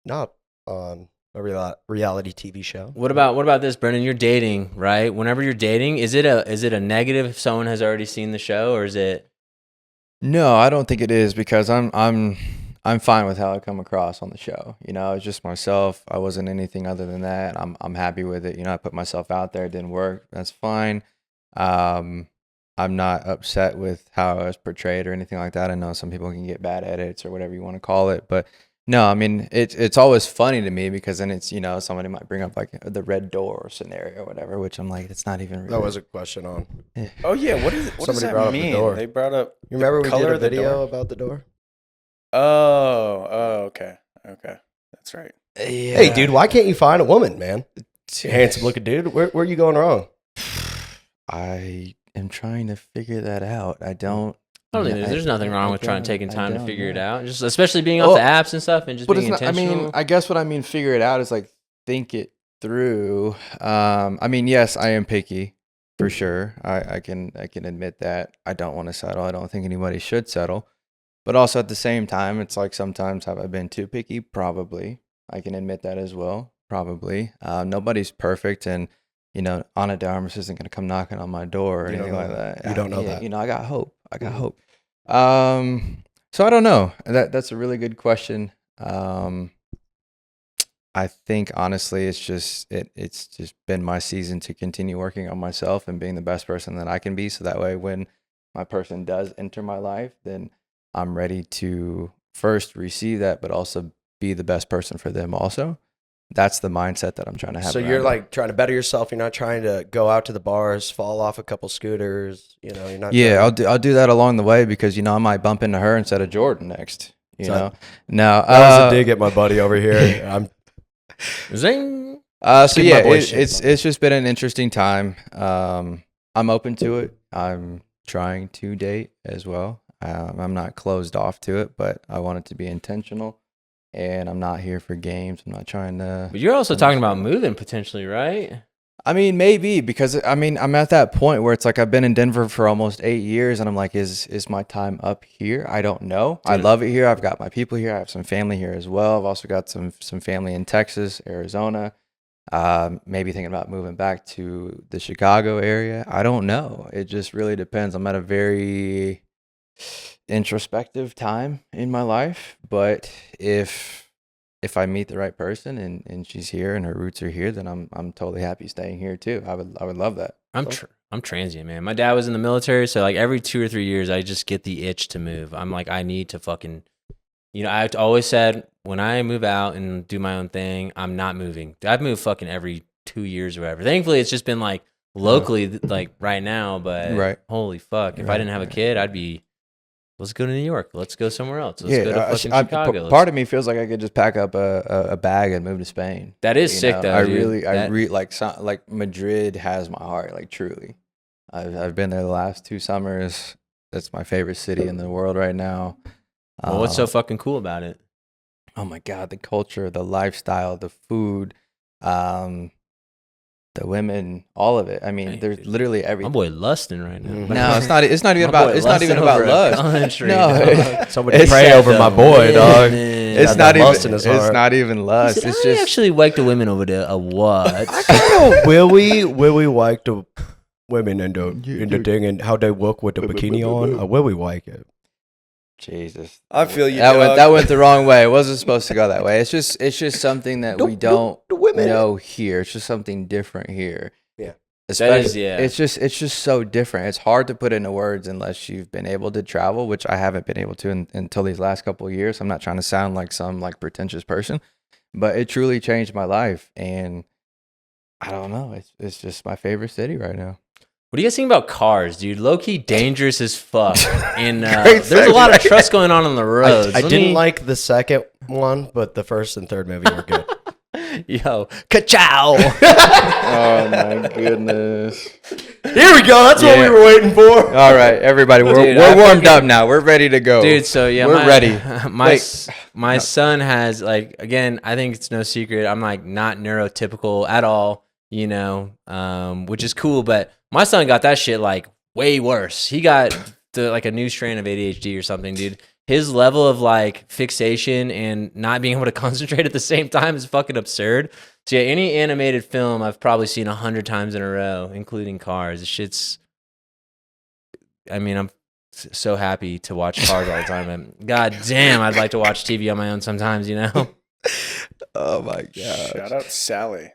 not on a reality TV show. What about this, Brendan? You're dating, right? Whenever you're dating, is it a negative if someone has already seen the show, or is it? No, I don't think it is, because I'm fine with how I come across on the show. It's just myself. I wasn't anything other than that. I'm happy with it. I put myself out there. It didn't work. That's fine. I'm not upset with how I was portrayed or anything like that. I know some people can get bad edits or whatever you want to call it, but no, I mean, it's always funny to me, because then it's, somebody might bring up like the red door scenario or whatever, which I'm like, it's not even real. That was a question on. Oh yeah, what does Somebody that brought up the mean? door. They brought up. You remember we color did a of the video door? about the door? Oh, okay, that's right. Yeah. Hey, dude, why can't you find a woman, man? Handsome looking dude. Where are you going wrong? I am trying to figure that out. I don't think there's nothing wrong with trying to taking time to don't figure it know. out. Just especially being off the apps and stuff, and just But being it's not, intentional. I guess what I mean figure it out is like think it through. Yes, I am picky for sure. I can admit that. I don't want to settle. I don't think anybody should settle. But also at the same time, it's like, sometimes have I been too picky? Probably. I can admit that as well. Probably. Nobody's perfect, and Ana de Armas isn't going to come knocking on my door or You don't anything know like that. You don't know that. I got hope. Hope. So I don't know. That's a really good question. I think honestly, it's just been my season to continue working on myself and being the best person that I can be. So that way, when my person does enter my life, then I'm ready to first receive that, but also be the best person for them also. That's the mindset that I'm trying to have. So around you're it. like trying to better yourself. You're not trying to go out to the bars, fall off a couple scooters. You're not. Yeah, I'll do that along the way, because I might bump into her instead of Jordan next. No, That was a dig at my buddy over here. I'm Zing. So Give yeah, my boy shit, it's just been an interesting time. I'm open to it. I'm trying to date as well. I'm not closed off to it, but I want it to be intentional. And I'm not here for games. I'm not trying to. But you're also talking about moving potentially, right? I mean, maybe, because I'm at that point where it's like I've been in Denver for almost 8 years, and I'm like, is my time up here? I don't know. Dude. I love it here. I've got my people here. I have some family here as well. I've also got some family in Texas, Arizona. Maybe thinking about moving back to the Chicago area. I don't know. It just really depends. I'm at a very introspective time in my life, but if I meet the right person and she's here and her roots are here, then I'm totally happy staying here too. I would love that. I'm transient, man. My dad was in the military, so like every 2 or 3 years, I just get the itch to move. I'm like, I need to fucking, I've always said when I move out and do my own thing, I'm not moving. I've moved fucking every 2 years or whatever. Thankfully, it's just been like locally, like right now. But Right. holy fuck, if I Right, didn't have a right. kid, I'd be. Let's go to New York. Let's go somewhere else. Let's go to fucking Chicago. Part of me feels like I could just pack up a bag and move to Spain. That is sick, though. I dude. really like Madrid has my heart, like truly. I've been there the last 2 summers. That's my favorite city in the world right now. Well, what's so fucking cool about it? Oh my God, the culture, the lifestyle, the food, the women, all of it. I mean, Hey, there's dude. literally My everything. boy lusting right now. No, it's not even My about boy it's not lusting even about over a lust. country, No, dog. somebody It's pray sad, over my though. boy, dog. it's Got not that even lust in his it's heart. not even lust. He said, It's I just actually whacked the women over there. A what? will we like to women in the thing and how they look with the bikini on. I really like it. Jesus, I feel you. That went the wrong way. It wasn't supposed to go that way. It's just something that we don't the women know here. It's just something different here. Yeah. Especially, it's just so different. It's hard to put into words unless you've been able to travel, which I haven't been able to until these last couple of years. I'm not trying to sound like some like pretentious person, but it truly changed my life. And I don't know. It's just my favorite city right now. What do you guys think about cars, dude? Low key dangerous as fuck, and there's a lot of trust going on the roads. I didn't like the second one, but the first and third movie were good. Yo, ka-chow! Oh my goodness! Here we go. That's what we were waiting for. All right, everybody, we're warmed up now. We're ready to go, dude. So yeah, we're ready. My son has like, again, I think it's no secret. I'm like not neurotypical at all, you know, which is cool, but. My son got that shit like way worse. He got like a new strain of ADHD or something, dude. His level of like fixation and not being able to concentrate at the same time is fucking absurd. So yeah, any animated film I've probably seen 100 times in a row, including Cars. The shit's. I mean, I'm so happy to watch Cars all the time. And God damn, I'd like to watch TV on my own sometimes, you know. Oh my god! Shout out Sally.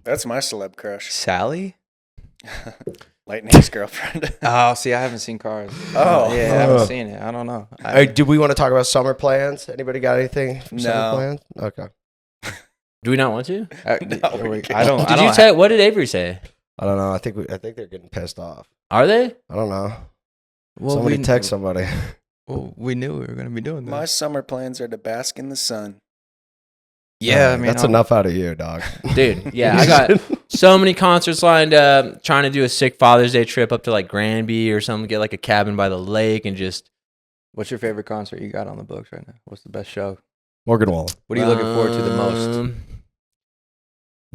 That's my celeb crush. Sally. Lightning's girlfriend. Oh, see, I haven't seen Cars. Oh, yeah, I haven't seen it. I don't know. Hey, do we want to talk about summer plans? Anybody got anything for summer plans? Okay. Do we not want to? I don't. What did Avery say? I don't know. I think they're getting pissed off. Are they? I don't know. Well, somebody text somebody. Well, we knew we were going to be doing that. My summer plans are to bask in the sun. Yeah, I mean, that's enough out of you, dog. Dude, yeah, I got so many concerts lined up. Trying to do a sick Father's Day trip up to like Granby or something, get like a cabin by the lake and just. What's your favorite concert you got on the books right now? What's the best show? Morgan Wallen. What are you looking forward to the most?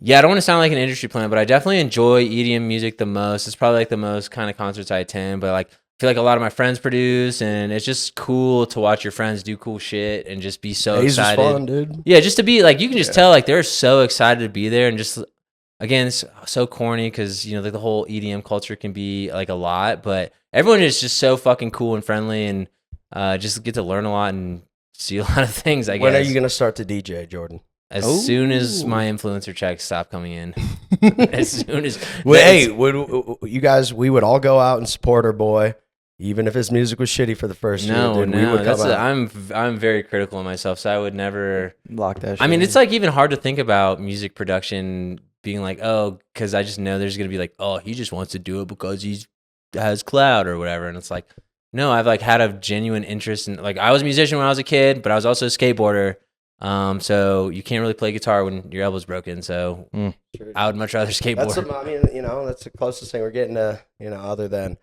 Yeah, I don't want to sound like an industry plant, but I definitely enjoy EDM music the most. It's probably like the most kind of concerts I attend, but like I feel like a lot of my friends produce, and it's just cool to watch your friends do cool shit and just be so excited. Fun, dude. Yeah, just to be like, you can just tell like they're so excited to be there, and just again, it's so corny because you know like the whole EDM culture can be like a lot, but everyone is just so fucking cool and friendly, and just get to learn a lot and see a lot of things. I guess. When are you gonna start to DJ, Jordan? As soon as my influencer checks stop coming in. As soon as. Well, hey, you guys, we would all go out and support our boy. Even if his music was shitty for the first year, we would come out. I'm very critical of myself, so I would never lock that shit. I mean, it's like even hard to think about music production being like, oh, because I just know there's gonna be like, oh, he just wants to do it because he has clout or whatever, and it's like, no, I've like had a genuine interest in like I was a musician when I was a kid, but I was also a skateboarder. So you can't really play guitar when your elbow's broken. So I would much rather skateboard. That's the closest thing we're getting to, other than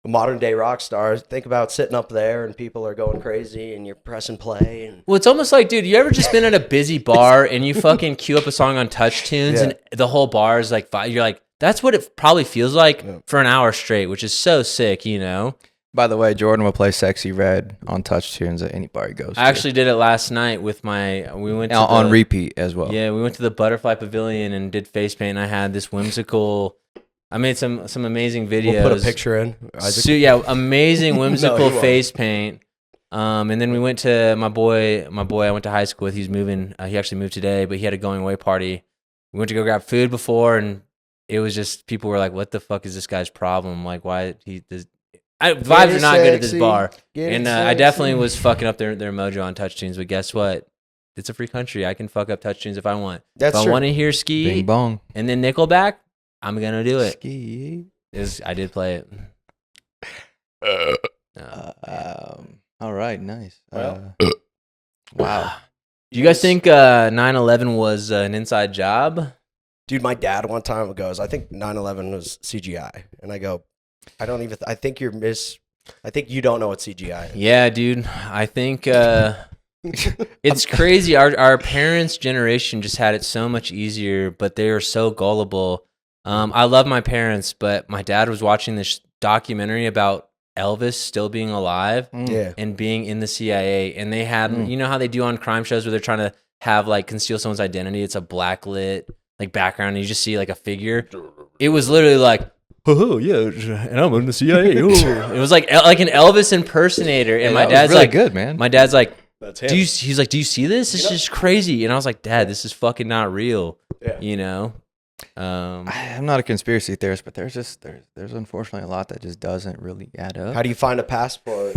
modern day rock stars. Think about sitting up there and people are going crazy and you're pressing play. And well, it's almost like, dude, you ever just been at a busy bar and you fucking queue up a song on Touch Tunes and the whole bar is like, you're like, that's what it probably feels like for an hour straight, which is so sick, By the way, Jordan will play Sexy Red on Touch Tunes at any bar he goes to. I actually did it last night with we went to on repeat as well. Yeah, we went to the Butterfly Pavilion and did face paint. I had this whimsical. I made some amazing videos. We'll put a picture in. So yeah, amazing whimsical face paint. And then we went to my boy I went to high school with. He's moving. He actually moved today, but he had a going away party. We went to go grab food before, and it was just people were like, "What the fuck is this guy's problem? Like, why he does." Vibes are not good at this bar, and I definitely was fucking up their mojo on Touch Tunes. But guess what? It's a free country. I can fuck up Touch Tunes if I want. If I want to hear Ski, Bing bong, and then Nickelback, I'm gonna do it. Ski. I did play it. All right, nice. Well. Wow. Do you guys think 9/11 was an inside job? Dude, my dad one time goes, I think 9/11 was CGI, and I go, I think you don't know what CGI is. Yeah, dude. I think it's crazy. Our parents' generation just had it so much easier, but they are so gullible. I love my parents, but my dad was watching this documentary about Elvis still being alive and being in the CIA. And they had, you know how they do on crime shows where they're trying to have like conceal someone's identity? It's a blacklit like background and you just see like a figure. It was literally like oh yeah, and I'm in the CIA. Ooh. It was like an Elvis impersonator, and my dad's really like, good, man. My dad's like, That's him. he's like, do you see this? This is just crazy. And I was like, Dad, this is fucking not real. Yeah. You know. I'm not a conspiracy theorist, but there's unfortunately a lot that just doesn't really add up. How do you find a passport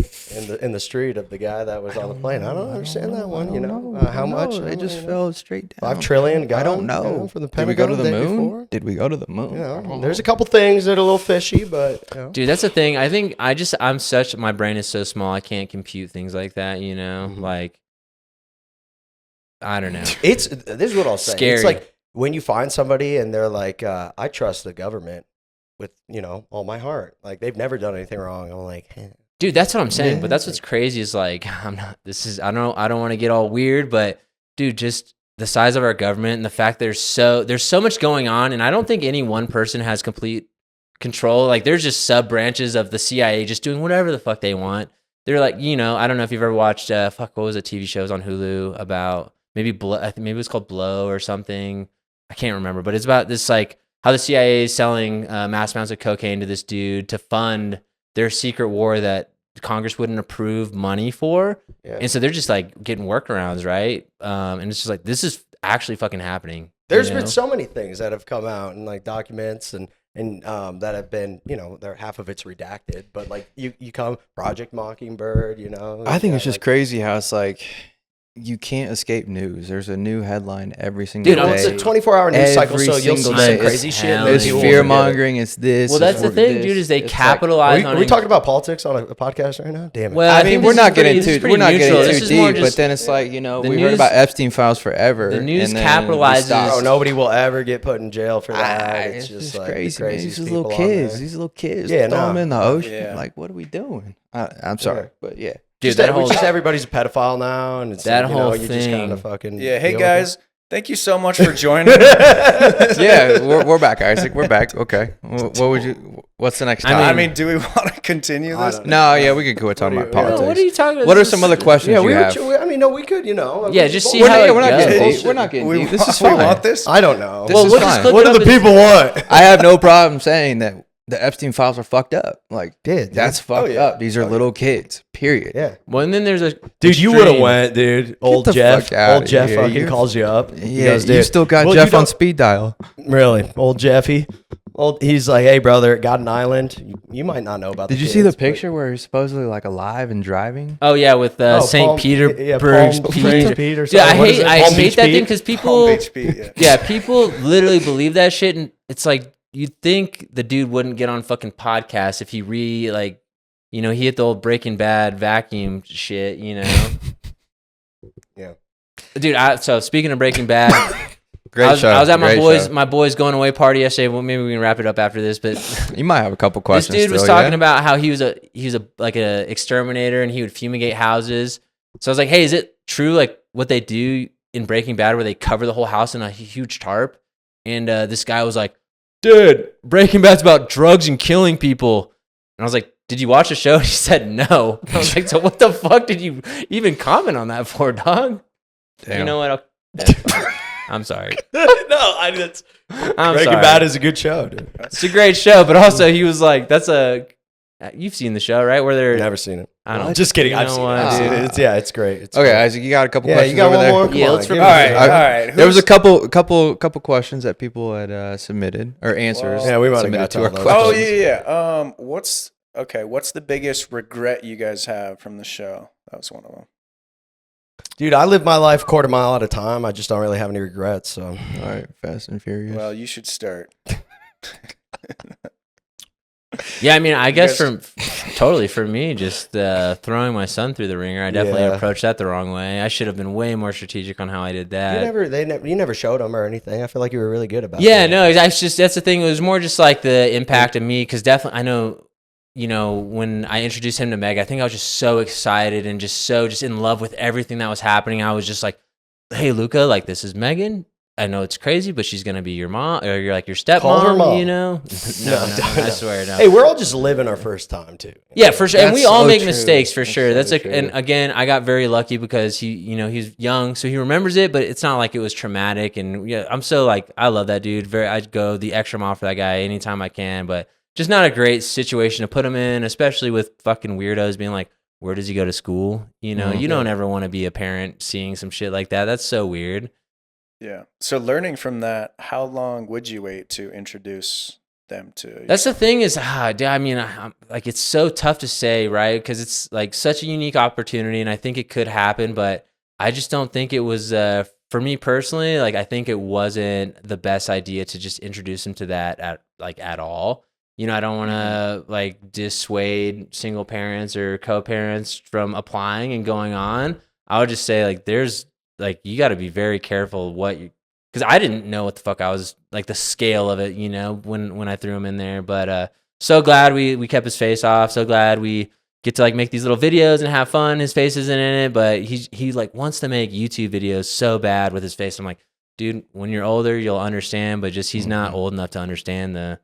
in the street of the guy that was on the plane? I don't understand that one. You know, how much? It just fell straight down. 5 trillion. I don't gone, know. you know, from the Did we go to Pentagon the day moon? before. Did we go to the moon? You know, there's a couple things that are a little fishy, but you know. Dude, that's the thing. I think my brain is so small. I can't compute things like that. You know, like I don't know. This is what I'll say. Scary. It's like when you find somebody and they're like, I trust the government with, you know, all my heart. Like they've never done anything wrong. I'm like, Dude, that's what I'm saying. Yeah. But that's what's crazy is like, I don't want to get all weird, but dude, just the size of our government and the fact there's so much going on. And I don't think any one person has complete control. Like there's just sub branches of the CIA just doing whatever the fuck they want. They're like, you know, I don't know if you've ever watched, what was it? TV shows on Hulu about maybe I think maybe it was called Blow or something. I can't remember, but it's about this, like how the CIA is selling mass amounts of cocaine to this dude to fund their secret war that Congress wouldn't approve money for. yeah. And so they're just like getting workarounds, right? And it's just like, this is actually fucking happening. There's you know? been so many things that have come out and like documents and that have been, you know, half of it's redacted, but like you come Project Mockingbird, you know. I think it's Yeah, just like, crazy how it's like you can't escape news. There's a new headline every single Dude, day. it's a 24-hour news cycle, Every so you'll see single some day. crazy It's shit. and hell then It's yeah. people fear will forget it. mongering. It's this. Well, that's it's the thing, this. dude, is they It's like, capitalize on Are we it. talking about politics on a podcast right now? Damn it. Well, I think mean, this we're is not pretty- getting this is too pretty we're not neutral. getting This too is more deep, just- but then it's like, you know, the we heard news- about Epstein files forever. the news and then we capitalizes- stopped. Oh, nobody will ever get put in jail for Ah, that. It's just like crazy, the man. craziest These people little on kids. there. These little kids. Yeah, throw them no. in the ocean. Yeah. Like, what are we doing? I'm sorry, Yeah. but yeah. Dude, Just, that whole just everybody's a pedophile now, and it's That like, you know, whole you just kind of thing. fucking Yeah. Hey deal with guys, thank you so much for joining. Yeah, we're back, Isaac. We're back. Okay. What would you? What's the next I topic? I mean, do we want to continue I this? don't know. No, yeah, we could go talking about What do you- politics. what are you talking about? What are This some is- other questions Yeah, you we have? were. I mean, no, we could. You know. Yeah, just see We're how not, it we're not goes. getting deep. We're not getting We, deep. This is we fine. want this. I don't know. This Well, is we'll just fine. look What it do up the and- people want? I have no problem saying that the Epstein files are fucked up. Like, Dude, that's fucked yeah. up. These are little kids. Period. Yeah. Well, and then there's a Dude, you extreme- would have went, dude. Old the Jeff. fuck outta Old Jeff here. fucking You're- calls you up. He Yeah, goes, you dude, still got well, you Jeff on don't- speed dial. Really, old Jeffy. He's like, hey, brother, got an island. You might not know about. Did the you see the kids, but- picture where he's supposedly like alive and driving? Oh yeah, with Oh, St. Palm- Peterburg's Palm Pete. Pete or Yeah, something. What is it? I Palm hate Beach that Pete? thing because Palm people, Beach Pete, yeah. yeah, people literally believe that shit, and it's like you'd think the dude wouldn't get on fucking podcasts if he he hit the old Breaking Bad vacuum shit, you know. Yeah. Dude, so speaking of Breaking Bad, Great I was at my Great show. boys going away party yesterday. Well, maybe we can wrap it up after this, but You might have a couple this questions. dude was still, talking yeah? about how he was a like a exterminator and he would fumigate houses. So I was like, hey, is it true like what they do in Breaking Bad where they cover the whole house in a huge tarp? And this guy was like, dude, Breaking Bad's about drugs and killing people. And I was like, did you watch the show? And he said no. I was like, so what the fuck did you even comment on that for, dog? Damn. You know what? I'm sorry. That's I'm Breaking sorry. Bad is a good show, dude. It's a great show, but also he was like, you've seen the show, right? Where they're, Never seen it. I don't Just kidding. You I've know seen what, it. dude? It's great. It's Okay, great. Isaac, you got a couple Yeah, questions you got over one there? more. Come Yeah, on, let's give rip it All to right, me. all right. There was a couple questions that people had submitted or answers. Yeah, we might have submitted got to our to all those. questions. Oh yeah. What's the biggest regret you guys have from the show? That was one of them. Dude, I live my life quarter mile at a time. I just don't really have any regrets. So All right, Fast and Furious. Well, you should start. Yeah, I mean, I guess guys- for me, just throwing my son through the ringer, I definitely Yeah. approached that the wrong way. I should have been way more strategic on how I did that. you never showed them or anything. I feel like you were really good about Yeah, that. no, that's the thing. It was more just like the impact of me because definitely I know, when I introduced him to Meg, I think I was just so excited and just in love with everything that was happening. I was just like, hey, Luca, like this is Megan. I know it's crazy, but she's gonna be your mom or you're like your stepmom. Call her mom. No, I swear no. Hey, we're all just living our first time too. Yeah, for sure. And we That's all so make true. mistakes for That's sure. so That's like, true. and again, I got very lucky because he's young, so he remembers it, but it's not like it was traumatic. And yeah, I'm so like, I love that dude. I'd go the extra mile for that guy anytime I can. But just not a great situation to put him in, especially with fucking weirdos being like, where does he go to school? You know, you don't ever want to be a parent seeing some shit like that. That's so weird. Yeah. So learning from that, how long would you wait to introduce them to? That's the thing is, I mean, like it's so tough to say, right? Because it's like such a unique opportunity, and I think it could happen, but I just don't think it was for me personally. Like I think it wasn't the best idea to just introduce him to that at all. You know, I don't want to like dissuade single parents or co-parents from applying and going on. I would just say like there's like you got to be very careful because I didn't know what the fuck I was like the scale of it, you know, when I threw him in there. But so glad we kept his face off. So glad we get to like make these little videos and have fun. His face isn't in it, but he like wants to make YouTube videos so bad with his face. I'm like, dude, when you're older, you'll understand. But just he's not old enough to understand the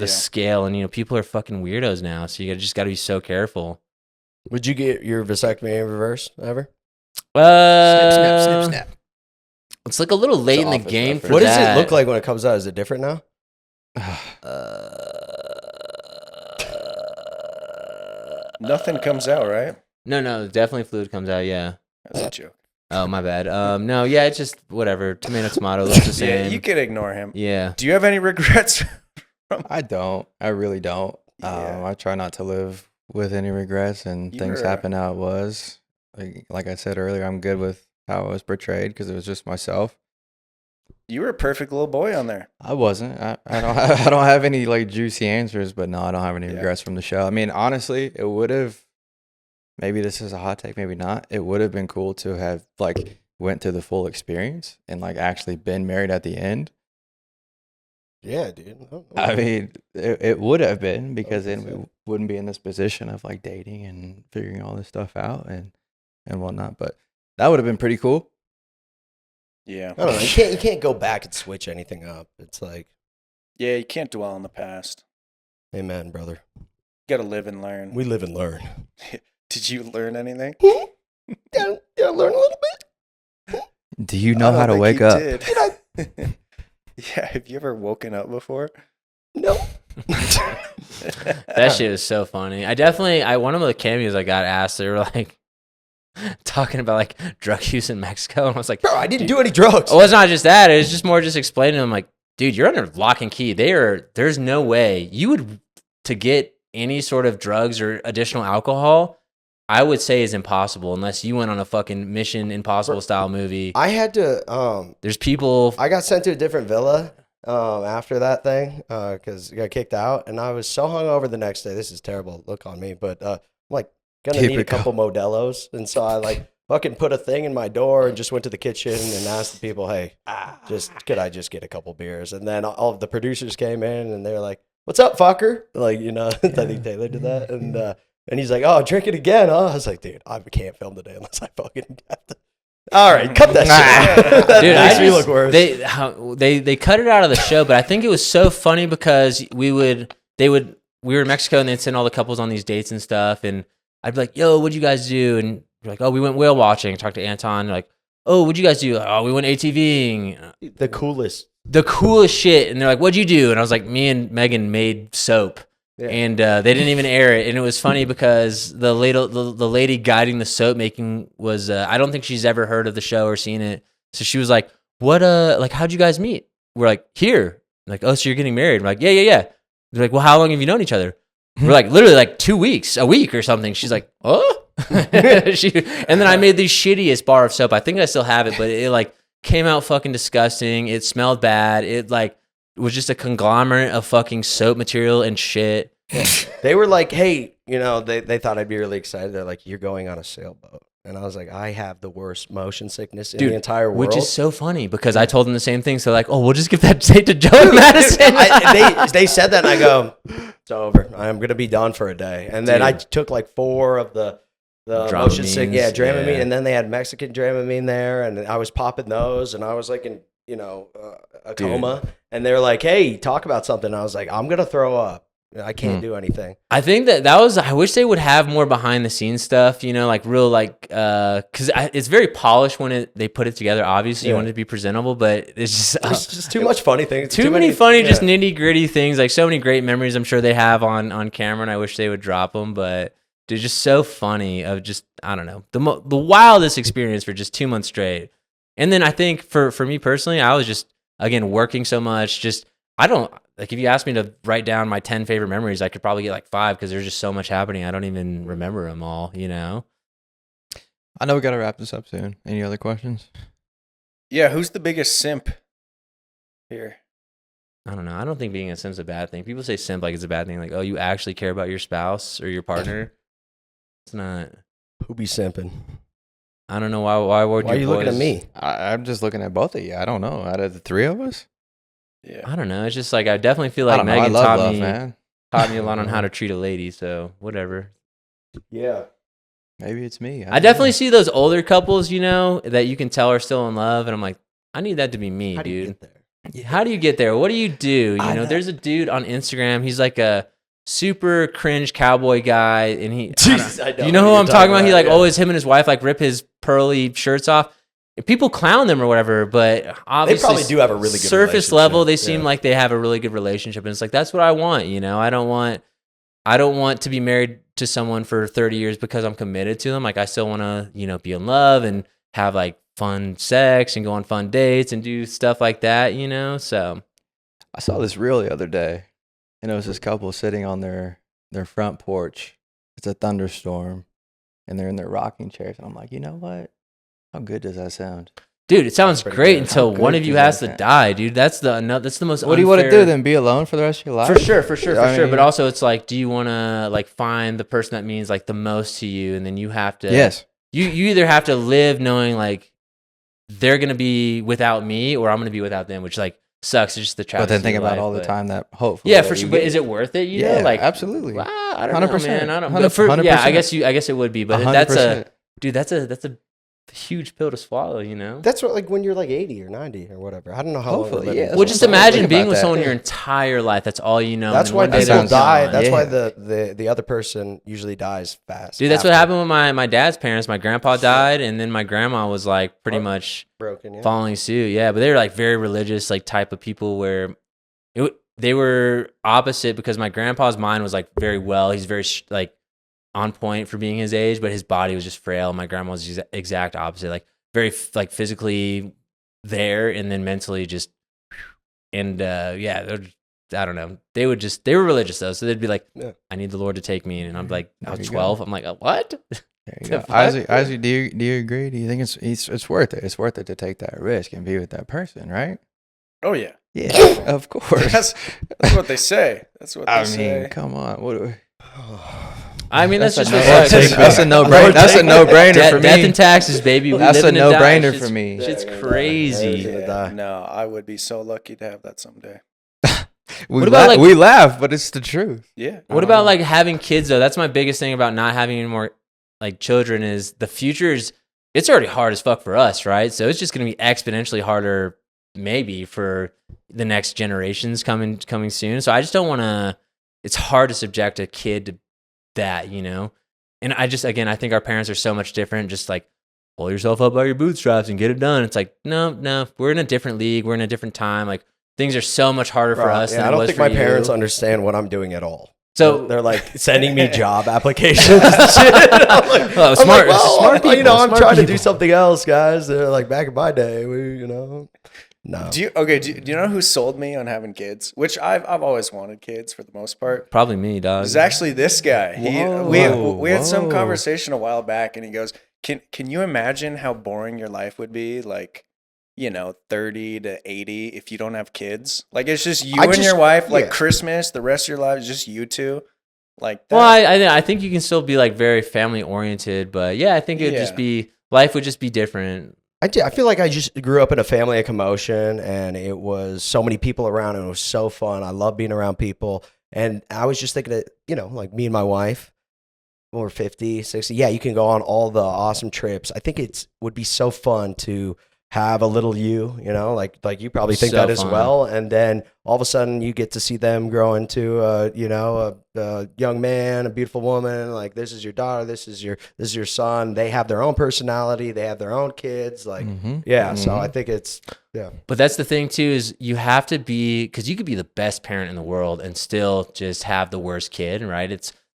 scale. And you know, people are fucking weirdos now, so you just got to be so careful. Would you get your vasectomy in reverse ever? Snip. It's like a little late in the office game reference. for What that. does it look like when it comes out? Is it different now? Nothing comes out, right? No, definitely fluid comes out. Yeah. That's a joke. Oh, my bad. No, yeah, it's just whatever. Tomato looks the same. Yeah, you can ignore him. Yeah. Do you have any regrets? I don't. I really don't. Yeah. I try not to live with any regrets, and things You're- happen how it was. Like I said earlier, I'm good with how it was portrayed because it was just myself. You were a perfect little boy on there. I wasn't. I don't have any like juicy answers, but no, I don't have any Yeah. regrets from the show. I mean, honestly, it would have. Maybe this is a hot take, maybe not. It would have been cool to have like went through the full experience and like actually been married at the end. Yeah, dude. I mean, it would have been because then we wouldn't be in this position of like dating and figuring all this stuff out and whatnot. But that would have been pretty cool. Yeah. I don't know. You can't go back and switch anything up. It's like, Yeah, you can't dwell on the past. amen, brother. You got to live and learn. We live and learn. Did you learn anything? Yeah, learn a little bit. Do you I know don't how to think wake you up? did. Yeah, have you ever woken up before? No. That shit is so funny. One of the cameos I got asked, they were like talking about like drug use in Mexico. And I was like, Bro, I didn't do any drugs. oh, it's not just that. It's just more just explaining to them like, dude, you're under lock and key. There's no way you would to get any sort of drugs or additional alcohol. I would say is impossible unless you went on a fucking Mission Impossible style movie. I had to. There's people. I got sent to a different villa after that thing because I got kicked out, and I was so hungover the next day. This is terrible. Look on me, but I'm like gonna need a couple Modelo's, and so I like fucking put a thing in my door and just went to the kitchen and asked the people, "Hey, could I just get a couple beers?" And then all of the producers came in, and they were like, "What's up, fucker?" Like I think Taylor did that, and he's like, "Oh, drink it again, huh?" I was like, "Dude, I can't film today unless I fucking have to." All right, cut that shit. That Dude, makes me look worse. They cut it out of the show, but I think it was so funny because we were in Mexico and they'd send all the couples on these dates and stuff, and I'd be like, "Yo, what'd you guys do?" And they're like, "Oh, we went whale watching." Talked to Anton. They're like, "Oh, what'd you guys do?" "Oh, we went ATVing." The coolest shit. And they're like, "What'd you do?" And I was like, "Me and Megan made soap." Yeah. And they didn't even air it, and it was funny because the lady guiding the soap making was I don't think she's ever heard of the show or seen it, so she was like, "What like how'd you guys meet?" We're like, "Here." Like, "Oh, so you're getting married?" We're like, yeah. They're like, "Well, how long have you known each other?" We're like, "Literally like 2 weeks, a week or something." She's like, "Oh." And then I made the shittiest bar of soap. I think I still have it, but it like came out fucking disgusting. It smelled bad. It like was just a conglomerate of fucking soap material and shit. They were like, "Hey, they thought I'd be really excited." They're like, "You're going on a sailboat," and I was like, "I have the worst motion sickness in the entire world," which is so funny because I told them the same thing. So like, "Oh, we'll just give that date to Joe and Madison." They said that, and I go, "It's over. I'm gonna be done for a day." And then I took like 4 of the motion sick, Dramamine, and then they had Mexican Dramamine there, and I was popping those, and I was like in a coma, and they were like, "Hey, talk about something." I was like, "I'm gonna throw up." I can't do anything. I think that was, I wish they would have more behind the scenes stuff, like real, cause it's very polished when they put it together. Obviously you want it to be presentable, but it's just too much funny things. Too many funny, just nitty gritty things. Like so many great memories I'm sure they have on camera, and I wish they would drop them, but they're just so funny of just, I don't know, the wildest experience for just 2 months straight. And then I think for me personally, I was just, again, working so much, if you asked me to write down my 10 favorite memories, I could probably get like 5 because there's just so much happening. I don't even remember them all, I know we got to wrap this up soon. Any other questions? Yeah, who's the biggest simp here? I don't know. I don't think being a simp's a bad thing. People say simp like it's a bad thing. Like, oh, you actually care about your spouse or your partner? It's not. Who be simping? I don't know why would Why are you looking at me? I'm just looking at both of you. I don't know. Out of the 3 of us? Yeah. I don't know. It's just like I definitely feel like Megan taught me a lot on how to treat a lady. So whatever. Yeah. Maybe it's me. I definitely see those older couples, that you can tell are still in love, and I'm like, I need that to be me, How do you dude. get there? How do you get there? What do you do? There's a dude on Instagram. He's like a super cringe cowboy guy, and you know who I'm talking about? He always him and his wife rip his pearly shirts off. People clown them or whatever, but obviously they probably do have a really good surface level. They seem like they have a really good relationship, and it's like that's what I want. I don't want to be married to someone for 30 years because I'm committed to them. Like I still want to be in love and have fun sex and go on fun dates and do stuff like that. So I saw this reel the other day, and it was this couple sitting on their front porch. It's a thunderstorm, and they're in their rocking chairs. And I'm like, you know what? How good does that sound? Dude, it sounds great until one of you has to die, dude. That's the most. What do you want to do then? Be alone for the rest of your life? For sure. But also, it's like, do you want to find the person that means the most to you, and then you have to. Yes. You either have to live knowing they're gonna be without me, or I'm gonna be without them, which sucks. It's just the travesty. But then think about all the time that hopefully. Yeah, for sure. But is it worth it? You know, absolutely. Wow, I don't know, man. I don't. 100%. Yeah, I guess it would be, but 100%. That's a huge pill to swallow, That's what when you're 80 or 90 or whatever. I don't know how Hopefully, long. yeah. Well, just imagine being with someone your entire life. That's all you know. That's why people die. That's why the other person usually dies fast. Dude, that's what happened with my dad's parents. My grandpa died, and then my grandma was pretty much broken, following suit. Yeah, but they were very religious, type of people where they were opposite because my grandpa's mind was very well. He's very on point for being his age, but his body was just frail. My grandma was the exact opposite, very physically there, and then mentally just, and I don't know. They were religious though, so they'd be like, I need the Lord to take me, and I'm like, I was 12. I'm like, what? There you go. Isaac, do you agree? Do you think it's worth it? It's worth it to take that risk and be with that person, right? Oh yeah. Yeah, of course. That's what they say. That's what they say. I mean, come on. What do we? I mean, that's just that's a no-brainer. That's a no-brainer for me. Death and taxes, baby. That's a no-brainer for me. Shit's crazy. No, I would be so lucky to have that someday. We laugh, but it's the truth. Yeah. What about having kids though? That's my biggest thing about not having any more children is the future is. It's already hard as fuck for us, right? So it's just gonna be exponentially harder, maybe for the next generations coming soon. So I just don't want to. It's hard to subject a kid to that, and I think our parents are so much different. Just pull yourself up by your bootstraps and get it done. It's no, we're in a different league. We're in a different time. Things are so much harder for us. I don't think my parents understand what I'm doing at all. So they're sending me job applications and shit. I'm smart people. I'm trying to do something else, guys. They're back in my day, no. Do you know who sold me on having kids? Which I've always wanted kids for the most part. Probably me, dog. It's actually this guy. We had some conversation a while back, and he goes, "Can you imagine how boring your life would be, 30 to 80 if you don't have kids? It's just you and your wife, Christmas, the rest of your life is just you two." That. Well, I think you can still be very family oriented, but yeah, I think it'd just be life would just be different. I feel like I just grew up in a family of commotion, and it was so many people around, and it was so fun. I love being around people, and I was just thinking that, me and my wife, when we're 50, 60, yeah, you can go on all the awesome trips. I think it would be so fun to have a little you know, like you probably think So that as fun. well. And then all of a sudden you get to see them grow into, you know, a young man, a beautiful woman. Like, this is your daughter, this is your son. They have their own personality. They have their own kids. Like, so I think it's, But that's the thing too, is you have to be, because you could be the best parent in the world and still just have the worst kid, right?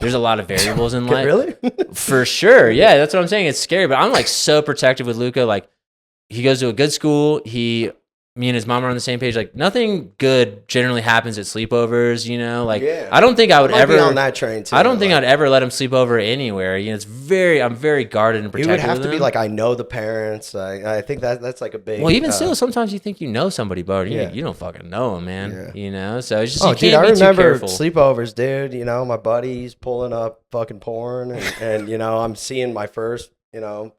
There's a lot of variables in life. Really? For sure. Yeah, that's what I'm saying. It's scary, but I'm like so protective with Luca. Like, he goes to a good school. Me and his mom are on the same page. Like, nothing good generally happens at sleepovers, you know? Like, I don't think I would Might be ever on that train too. I don't think like, I'd ever let him sleep over anywhere. You know, I'm very guarded and it protective. would have with to be him. like, I know the parents. I think that's like a big. Well, even still, sometimes you think you know somebody, but Yeah. you don't fucking know him, man. Yeah. You know, so it's just Oh, you dude, can't I be too remember careful. sleepovers, dude. You know, my buddies pulling up fucking porn, and you know, I'm seeing my first, you know,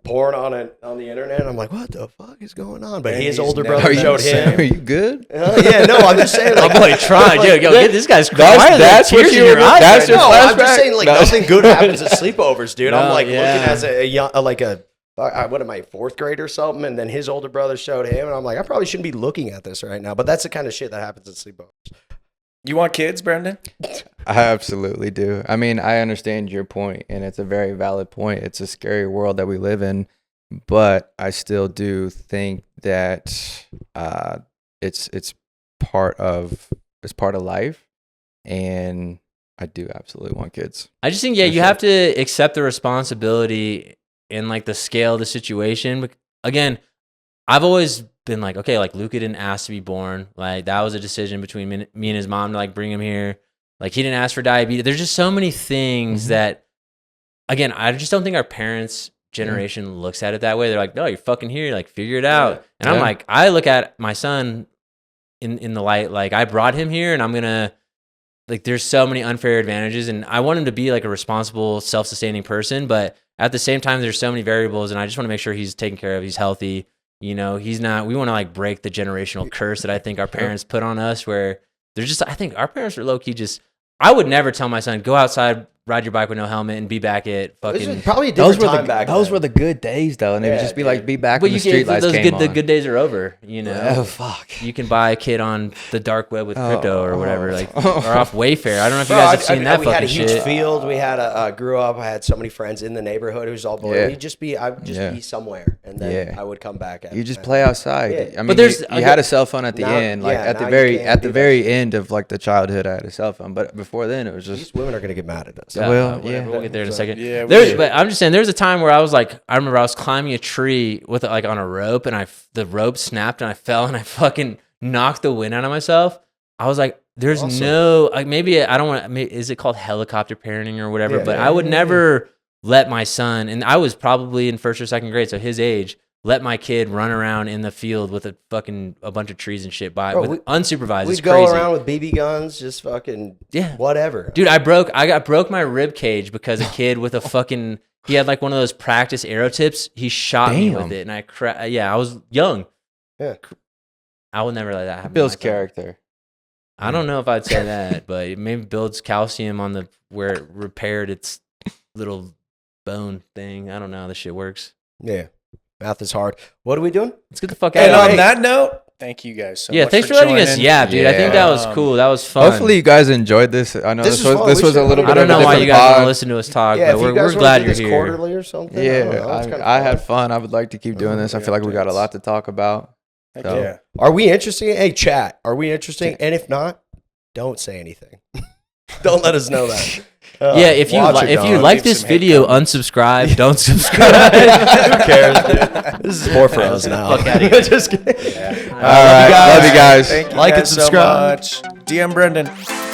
porn on the internet. And I'm like, what the fuck is going on? But And his he's older never brother been showed the same. him. Are you good? Yeah, no, I'm just saying. Oh Like, boy, trying, like, yo, get this guy's crying. Why are there that's what tears in you your were- eyes that's right your now? no, I'm just flashback? saying, like, No. nothing good happens at sleepovers, dude. I'm No, like yeah. looking as a young, like a. What am I, fourth grade or something? And then his older brother showed him, and I'm like, I probably shouldn't be looking at this right now. But that's the kind of shit that happens at sleepovers. You want kids, Brenden? I absolutely do. I mean, I understand your point, and it's a very valid point. It's a scary world that we live in, but I still do think that it's part of life, and I do absolutely want kids. I just think, For you sure. have to accept the responsibility and like the scale of the situation. But again, I've always been like, okay, like Luca didn't ask to be born. Like, that was a decision between me and his mom to like bring him here. Like, he didn't ask for diabetes. There's just so many things that, again, I just don't think our parents' generation looks at it that way. They're like, no, you're fucking here. Like, figure it out. And I'm Yeah. like, I look at my son in the light, like, I brought him here and I'm going to, like, there's so many unfair advantages, and I want him to be like a responsible, self-sustaining person. But at the same time, there's so many variables, and I just want to make sure he's taken care of. He's healthy. You know, he's not, we want to like break the generational curse that I think our parents put on us, where they're just, I think our parents are low key just, I would never tell my son, go outside, ride your bike with no helmet and be back at This fucking. was probably a different Those were time back those then. were the good days, though, and it would Yeah, just be like, be back But when you the street lights those came the on. good days are over, you know. Oh fuck! You can buy a kid on the dark web with crypto or whatever, oh. like, or off Wayfair. I don't know if you Bro, guys have seen that we fucking had a huge shit. field. We had grew up. I had so many friends in the neighborhood. It was all boy. Yeah. I would just be somewhere, and then Yeah. I would come back. You just play outside. Yeah. I mean, there's- you had a cell phone at the Now- end, like yeah, at the now very you can't do that very shit. end of like the childhood. I had a cell phone, but before then it was just These women are gonna get mad at us. Well, whatever, yeah. we'll get there in a second. Yeah, we There's, did. but I'm just saying, there's a time where I was like, I remember I was climbing a tree with like on a rope, and the rope snapped, and I fell, and I fucking knocked the wind out of myself. I was like, there's Awesome. no, like, maybe I don't want. Is it called helicopter parenting or whatever? Yeah, but yeah, I would yeah, never let my son, and I was probably in first or second grade, so his age. Let my kid run around in the field with a bunch of trees and shit by Bro, with unsupervised. We'd It's go crazy. around with BB guns, just fucking whatever. Dude, I broke my rib cage because a kid with a fucking, he had like one of those practice arrow tips. He shot me with Damn. it, and I was young. Yeah. I would never let that happen. to Bill's my son. character. I don't know if I'd say that, but it maybe builds calcium on where it repaired its little bone thing. I don't know how this shit works. Yeah, math is hard. What are we doing? Let's get the fuck out And of on here. that note, thank you guys so much. Thanks for letting us. joining. Yeah, dude. I think that was Yeah. cool. That was fun. Hopefully you guys enjoyed this. I know This this is was fun. this We was a should- little I bit I don't of a know why different you guys want pod. to listen to us talk, Yeah, but if you we're guys wanna glad do you're this here. quarterly or something. I don't know. It's Yeah, kinda I fun. had fun. I would like to keep doing this. I yeah, feel like we got a thanks. lot to talk about. Heck So- yeah. Are we interesting? Hey, chat. Are we interesting? And if not, don't say anything. Don't let us know that. Yeah, if you watch it, if you dog. like Leave this some hate video, comments. unsubscribe. Don't subscribe. Who cares, dude? This is more for us now. Fuck outta here. Just kidding. Yeah. All right, love you guys. Thank you Like and guys subscribe. so much. DM Brenden.